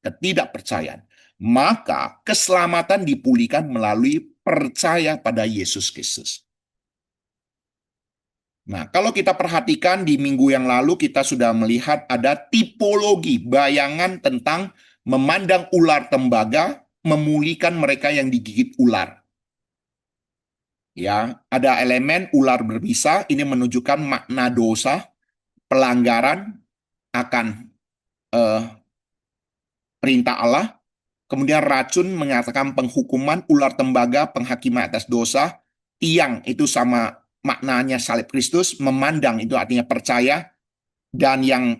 ketidakpercayaan. Maka keselamatan dipulihkan melalui percaya pada Yesus Kristus. Nah, kalau kita perhatikan di minggu yang lalu kita sudah melihat ada tipologi bayangan tentang memandang ular tembaga, memulihkan mereka yang digigit ular. Ya, ada elemen ular berbisa, ini menunjukkan makna dosa, pelanggaran akan perintah Allah. Kemudian racun menyatakan penghukuman, ular tembaga penghakiman atas dosa, tiang itu sama maknanya salib Kristus, memandang itu artinya percaya, dan yang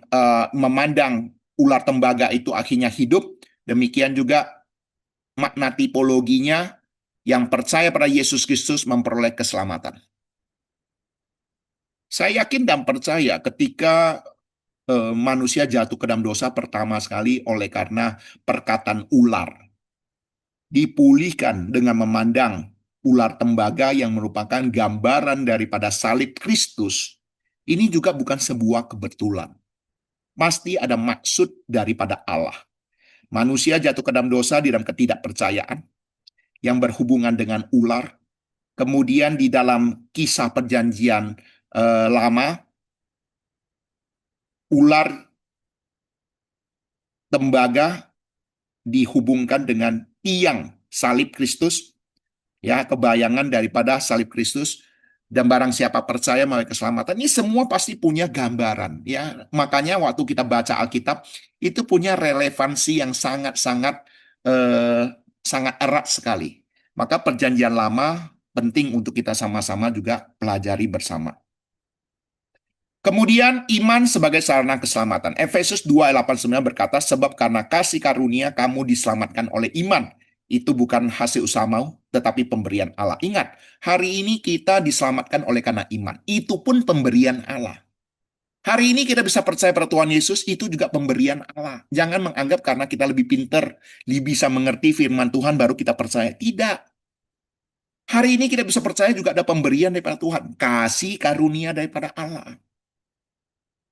memandang ular tembaga itu akhirnya hidup, demikian juga makna tipologinya yang percaya pada Yesus Kristus memperoleh keselamatan. Saya yakin dan percaya ketika manusia jatuh ke dalam dosa pertama sekali oleh karena perkataan ular, dipulihkan dengan memandang ular tembaga yang merupakan gambaran daripada salib Kristus. Ini juga bukan sebuah kebetulan. Pasti ada maksud daripada Allah. Manusia jatuh ke dalam dosa di dalam ketidakpercayaan yang berhubungan dengan ular. Kemudian di dalam kisah perjanjian lama, ular tembaga dihubungkan dengan tiang salib Kristus, ya, kebayangan daripada salib Kristus, dan barang siapa percaya melalui keselamatan. Ini semua pasti punya gambaran, ya. Makanya waktu kita baca Alkitab itu punya relevansi yang sangat-sangat sangat erat sekali. Maka perjanjian lama penting untuk kita sama-sama juga pelajari bersama. Kemudian iman sebagai sarana keselamatan. Efesus 2 ayat 8-9 berkata, sebab karena kasih karunia kamu diselamatkan oleh iman. Itu bukan hasil usahamu, tetapi pemberian Allah. Ingat, hari ini kita diselamatkan oleh karena iman. Itu pun pemberian Allah. Hari ini kita bisa percaya pada Tuhan Yesus, itu juga pemberian Allah. Jangan menganggap karena kita lebih pinter, lebih bisa mengerti firman Tuhan, baru kita percaya. Tidak. Hari ini kita bisa percaya juga ada pemberian daripada Tuhan. Kasih karunia daripada Allah.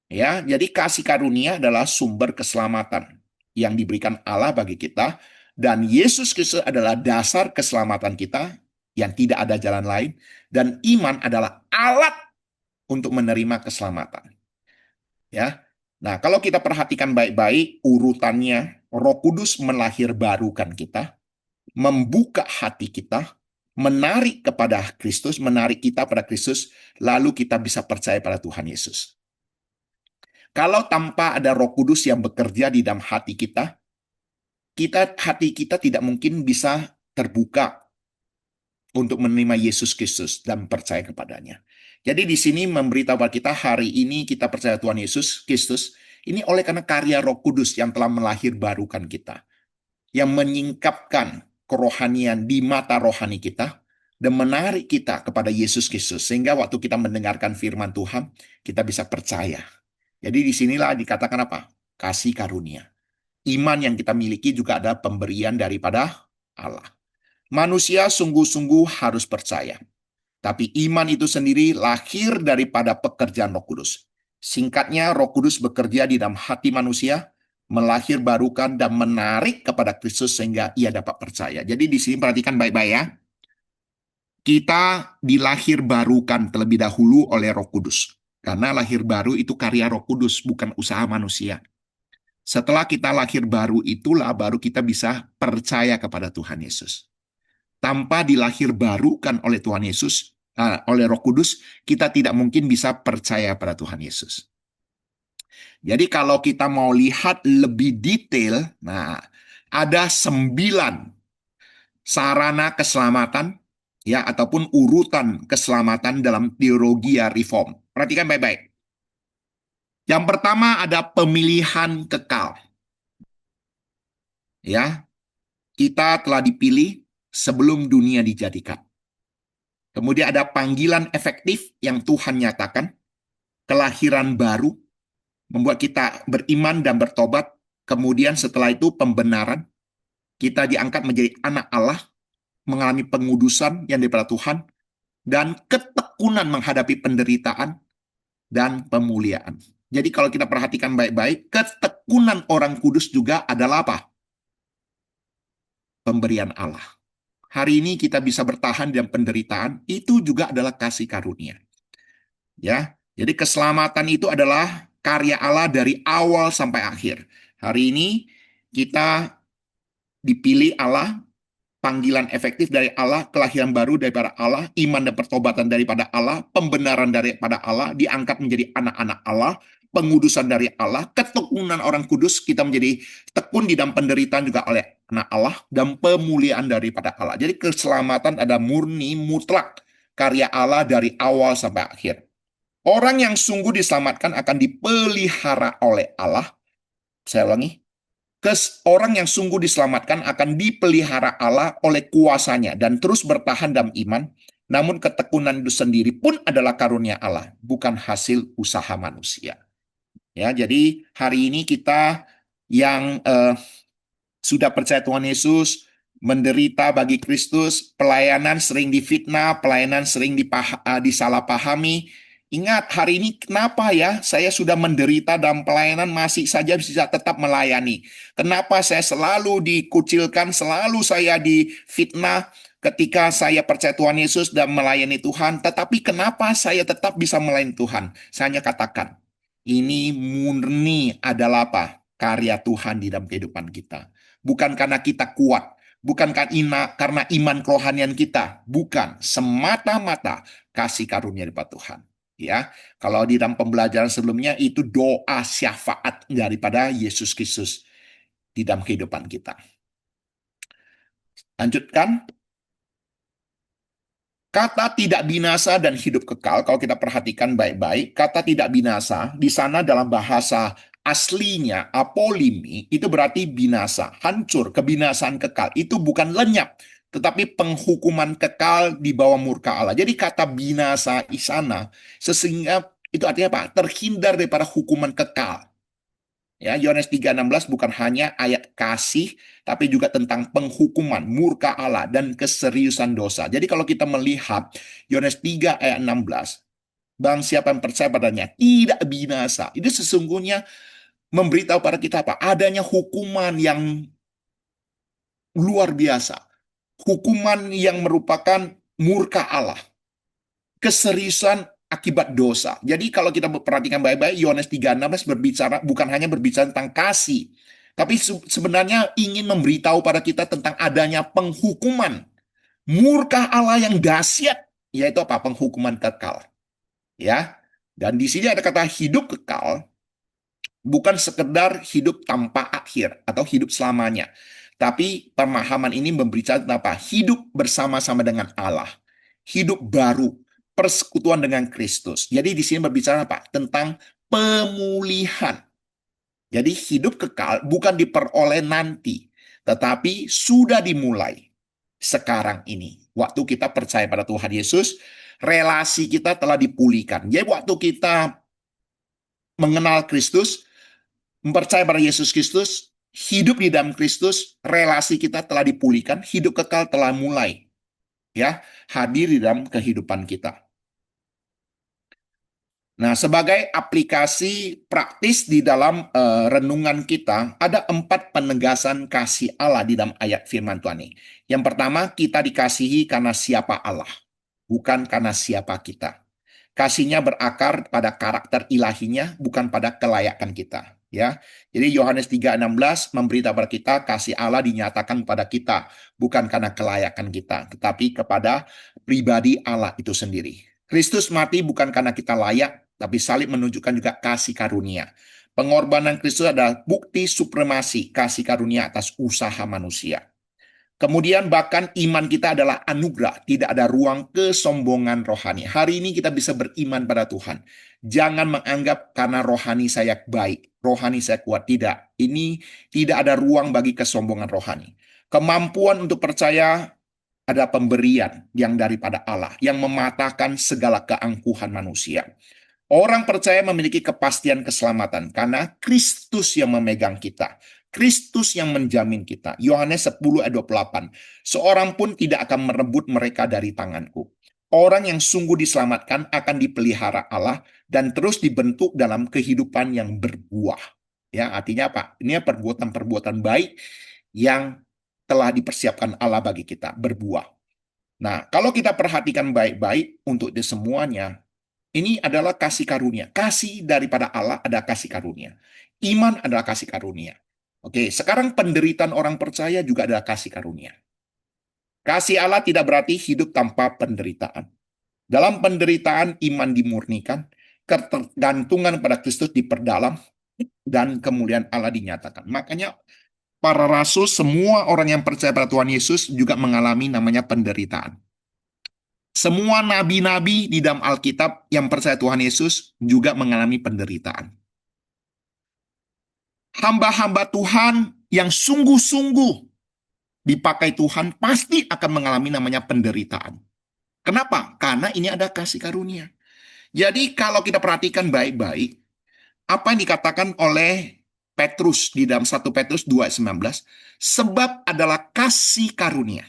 Ya, jadi kasih karunia adalah sumber keselamatan yang diberikan Allah bagi kita, dan Yesus Kristus adalah dasar keselamatan kita yang tidak ada jalan lain, dan iman adalah alat untuk menerima keselamatan. Ya. Nah, kalau kita perhatikan baik-baik urutannya, Roh Kudus melahirbarukan kita, membuka hati kita, menarik kepada Kristus, menarik kita pada Kristus, lalu kita bisa percaya pada Tuhan Yesus. Kalau tanpa ada Roh Kudus yang bekerja di dalam hati kita, hati kita tidak mungkin bisa terbuka untuk menerima Yesus Kristus dan percaya kepadanya. Jadi di sini memberitahu kepada kita hari ini kita percaya Tuhan Yesus Kristus, ini oleh karena karya Roh Kudus yang telah melahirbarukan kita, yang menyingkapkan kerohanian di mata rohani kita, dan menarik kita kepada Yesus Kristus, sehingga waktu kita mendengarkan firman Tuhan, kita bisa percaya. Jadi disinilah dikatakan apa? Kasih karunia. Iman yang kita miliki juga ada pemberian daripada Allah. Manusia sungguh-sungguh harus percaya. Tapi iman itu sendiri lahir daripada pekerjaan Roh Kudus. Singkatnya, Roh Kudus bekerja di dalam hati manusia, melahirbarukan dan menarik kepada Kristus sehingga ia dapat percaya. Jadi di sini perhatikan baik-baik ya. Kita dilahirbarukan terlebih dahulu oleh Roh Kudus. Karena lahir baru itu karya Roh Kudus, bukan usaha manusia. Setelah kita lahir baru itulah baru kita bisa percaya kepada Tuhan Yesus. Tanpa dilahirbarukan oleh Tuhan Yesus, oleh Roh Kudus, kita tidak mungkin bisa percaya pada Tuhan Yesus. Jadi kalau kita mau lihat lebih detail, nah ada 9 sarana keselamatan, ya, ataupun urutan keselamatan dalam teologi reform. Perhatikan baik-baik. Yang pertama ada pemilihan kekal. Ya, kita telah dipilih sebelum dunia dijadikan. Kemudian ada panggilan efektif yang Tuhan nyatakan, kelahiran baru, membuat kita beriman dan bertobat. Kemudian setelah itu pembenaran, kita diangkat menjadi anak Allah, mengalami pengudusan yang daripada Tuhan, dan ketekunan menghadapi penderitaan dan pemuliaan. Jadi kalau kita perhatikan baik-baik, ketekunan orang kudus juga adalah apa? Pemberian Allah. Hari ini kita bisa bertahan dalam penderitaan, itu juga adalah kasih karunia. Ya, jadi keselamatan itu adalah karya Allah dari awal sampai akhir. Hari ini kita dipilih Allah, panggilan efektif dari Allah, kelahiran baru daripada Allah, iman dan pertobatan daripada Allah, pembenaran daripada Allah, diangkat menjadi anak-anak Allah, pengudusan dari Allah, ketekunan orang kudus, kita menjadi tekun di dalam penderitaan juga oleh anak Allah, dan pemuliaan daripada Allah. Jadi keselamatan ada murni, mutlak, karya Allah dari awal sampai akhir. Orang yang sungguh diselamatkan akan dipelihara oleh Allah. Saya ulangi. Orang yang sungguh diselamatkan akan dipelihara Allah oleh kuasanya dan terus bertahan dalam iman. Namun ketekunan itu sendiri pun adalah karunia Allah, bukan hasil usaha manusia. Ya, jadi hari ini kita yang sudah percaya Tuhan Yesus, menderita bagi Kristus, pelayanan sering difitnah, pelayanan sering disalahpahami. Ingat, hari ini kenapa ya saya sudah menderita dalam pelayanan masih saja bisa tetap melayani? Kenapa saya selalu dikucilkan, selalu saya difitnah ketika saya percaya Tuhan Yesus dan melayani Tuhan, tetapi kenapa saya tetap bisa melayani Tuhan? Saya hanya katakan, ini murni adalah apa? Karya Tuhan di dalam kehidupan kita. Bukan karena kita kuat, bukan karena iman kerohanian kita, bukan, semata-mata kasih karunia dari Tuhan. Ya, kalau di dalam pembelajaran sebelumnya itu doa syafaat daripada Yesus Kristus di dalam kehidupan kita. Lanjutkan. Kata tidak binasa dan hidup kekal, kalau kita perhatikan baik-baik, kata tidak binasa, di sana dalam bahasa aslinya, apolimi, itu berarti binasa, hancur, kebinasaan kekal. Itu bukan lenyap, tetapi penghukuman kekal di bawah murka Allah. Jadi kata binasa di sana, sesungguhnya itu artinya apa? Terhindar daripada hukuman kekal. Ya, Yohanes 3:16 bukan hanya ayat kasih, tapi juga tentang penghukuman, murka Allah, dan keseriusan dosa. Jadi kalau kita melihat Yohanes 3 ayat 16, Bang siapa yang percaya padanya tidak binasa. Itu sesungguhnya memberitahu pada kita apa? Adanya hukuman yang luar biasa. Hukuman yang merupakan murka Allah. Keseriusan akibat dosa. Jadi kalau kita perhatikan baik-baik, Yohanes 3:16 berbicara bukan hanya berbicara tentang kasih, tapi sebenarnya ingin memberitahu pada kita tentang adanya penghukuman, murka Allah yang dahsyat, yaitu apa? Penghukuman kekal. Ya. Dan di sini ada kata hidup kekal, bukan sekedar hidup tanpa akhir atau hidup selamanya. Tapi pemahaman ini berbicara tentang apa? Hidup bersama-sama dengan Allah. Hidup baru, persekutuan dengan Kristus. Jadi di sini berbicara apa? Tentang pemulihan. Jadi hidup kekal bukan diperoleh nanti, tetapi sudah dimulai sekarang ini. Waktu kita percaya pada Tuhan Yesus, relasi kita telah dipulihkan. Jadi waktu kita mengenal Kristus, mempercaya pada Yesus Kristus, hidup di dalam Kristus, relasi kita telah dipulihkan, hidup kekal telah mulai ya hadir di dalam kehidupan kita. Nah, sebagai aplikasi praktis di dalam renungan kita, ada 4 penegasan kasih Allah di dalam ayat firman Tuhan ini. Yang pertama, kita dikasihi karena siapa Allah, bukan karena siapa kita. Kasihnya berakar pada karakter ilahinya, bukan pada kelayakan kita. Ya, jadi Yohanes 3:16 memberitahu kepada kita kasih Allah dinyatakan pada kita, bukan karena kelayakan kita, tetapi kepada pribadi Allah itu sendiri. Kristus mati bukan karena kita layak, tapi salib menunjukkan juga kasih karunia. Pengorbanan Kristus adalah bukti supremasi kasih karunia atas usaha manusia. Kemudian bahkan iman kita adalah anugerah, tidak ada ruang kesombongan rohani. Hari ini kita bisa beriman pada Tuhan. Jangan menganggap karena rohani saya baik, rohani saya kuat. Tidak, ini tidak ada ruang bagi kesombongan rohani. Kemampuan untuk percaya ada pemberian yang daripada Allah, yang mematahkan segala keangkuhan manusia. Orang percaya memiliki kepastian keselamatan karena Kristus yang memegang kita. Kristus yang menjamin kita. Yohanes 10 ayat 28. Seorang pun tidak akan merebut mereka dari tanganku. Orang yang sungguh diselamatkan akan dipelihara Allah dan terus dibentuk dalam kehidupan yang berbuah. Ya, artinya apa? Ini perbuatan-perbuatan baik yang telah dipersiapkan Allah bagi kita, berbuah. Nah, kalau kita perhatikan baik-baik untuk di semuanya, ini adalah kasih karunia. Kasih daripada Allah ada kasih karunia. Iman adalah kasih karunia. Oke, sekarang penderitaan orang percaya juga adalah kasih karunia. Kasih Allah tidak berarti hidup tanpa penderitaan. Dalam penderitaan, iman dimurnikan, ketergantungan pada Kristus diperdalam, dan kemuliaan Allah dinyatakan. Makanya para rasul, semua orang yang percaya pada Tuhan Yesus juga mengalami namanya penderitaan. Semua nabi-nabi di dalam Alkitab yang percaya Tuhan Yesus juga mengalami penderitaan. Hamba-hamba Tuhan yang sungguh-sungguh dipakai Tuhan pasti akan mengalami namanya penderitaan. Kenapa? Karena ini ada kasih karunia. Jadi kalau kita perhatikan baik-baik, apa yang dikatakan oleh Petrus di dalam 1 Petrus 2:19, sebab adalah kasih karunia.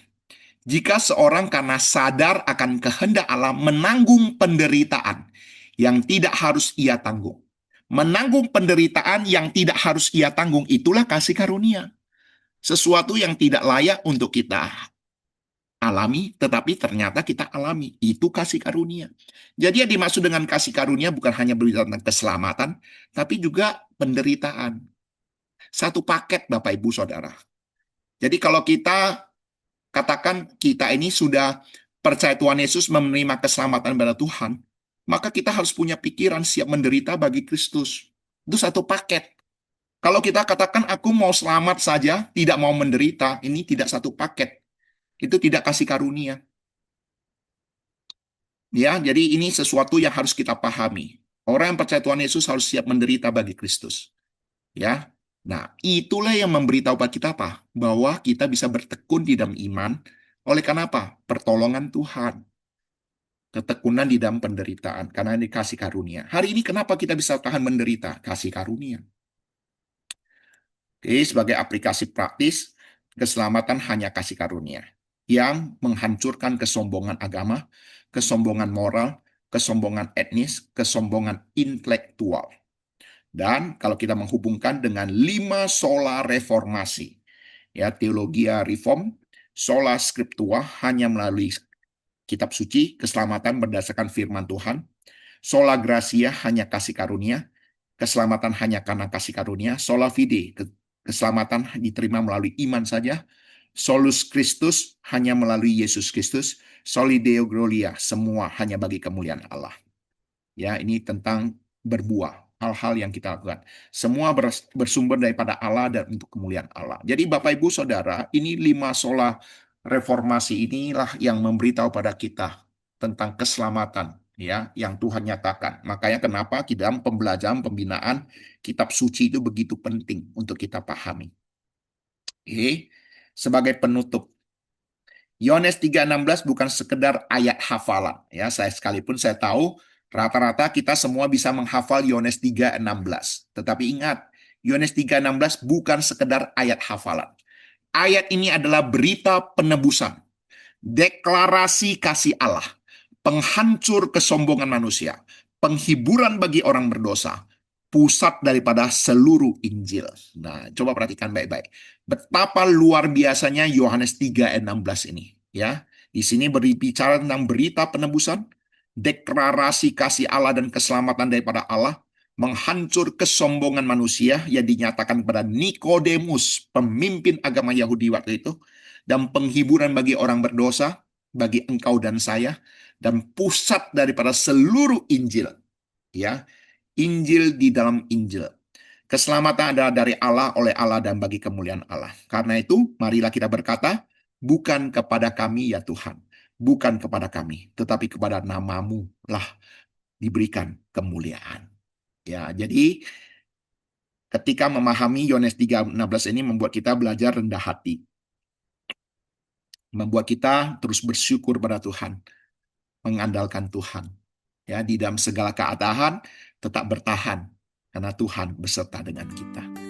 Jika seorang karena sadar akan kehendak Allah menanggung penderitaan yang tidak harus ia tanggung. Menanggung penderitaan yang tidak harus ia tanggung, itulah kasih karunia. Sesuatu yang tidak layak untuk kita alami, tetapi ternyata kita alami. Itu kasih karunia. Jadi yang dimaksud dengan kasih karunia bukan hanya berbicara tentang keselamatan, tapi juga penderitaan. Satu paket, Bapak, Ibu, Saudara. Jadi kalau kita katakan kita ini sudah percaya Tuhan Yesus, menerima keselamatan pada Tuhan, maka kita harus punya pikiran siap menderita bagi Kristus. Itu satu paket. Kalau kita katakan aku mau selamat saja, tidak mau menderita, ini tidak satu paket. Itu tidak kasih karunia. Ya, jadi ini sesuatu yang harus kita pahami. Orang yang percaya Tuhan Yesus harus siap menderita bagi Kristus. Ya. Nah, itulah yang memberitahu pada kita apa? Bahwa kita bisa bertekun di dalam iman. Oleh karena apa? Pertolongan Tuhan. Ketekunan di dalam penderitaan. Karena ini kasih karunia. Hari ini kenapa kita bisa tahan menderita? Kasih karunia. Oke, sebagai aplikasi praktis, keselamatan hanya kasih karunia yang menghancurkan kesombongan agama, kesombongan moral, kesombongan etnis, kesombongan intelektual. Dan kalau kita menghubungkan dengan 5 sola reformasi, ya, teologia reform, sola scriptura hanya melalui kitab suci, keselamatan berdasarkan firman Tuhan, sola gratia hanya kasih karunia, keselamatan hanya karena kasih karunia, sola fide, keselamatan diterima melalui iman saja, solus Christus hanya melalui Yesus Kristus, soli deo gloria, semua hanya bagi kemuliaan Allah. Ya, ini tentang berbuah, hal-hal yang kita lakukan. Semua bersumber daripada Allah dan untuk kemuliaan Allah. Jadi Bapak Ibu Saudara, ini 5 sola reformasi inilah yang memberitahu pada kita tentang keselamatan, ya, yang Tuhan nyatakan. Makanya kenapa di dalam pembelajaran pembinaan kitab suci itu begitu penting untuk kita pahami. Oke. Sebagai penutup, Yohanes 3:16 bukan sekedar ayat hafalan. Ya, sekalipun saya tahu rata-rata kita semua bisa menghafal Yohanes 3:16. Tetapi ingat, Yohanes 3:16 bukan sekedar ayat hafalan. Ayat ini adalah berita penebusan, deklarasi kasih Allah, penghancur kesombongan manusia, penghiburan bagi orang berdosa, pusat daripada seluruh Injil. Nah, coba perhatikan baik-baik. Betapa luar biasanya Yohanes 3:16 ini. Ya, di sini berbicara tentang berita penebusan, deklarasi kasih Allah dan keselamatan daripada Allah, menghancur kesombongan manusia yang dinyatakan kepada Nikodemus, pemimpin agama Yahudi waktu itu, dan penghiburan bagi orang berdosa, bagi engkau dan saya, dan pusat daripada seluruh Injil. Ya, Injil di dalam Injil. Keselamatan adalah dari Allah, oleh Allah, dan bagi kemuliaan Allah. Karena itu, marilah kita berkata, bukan kepada kami ya Tuhan, bukan kepada kami, tetapi kepada namamu lah diberikan kemuliaan. Ya, jadi ketika memahami Yohanes 3:16 ini membuat kita belajar rendah hati. Membuat kita terus bersyukur pada Tuhan, mengandalkan Tuhan. Ya, di dalam segala keadaan tetap bertahan karena Tuhan beserta dengan kita.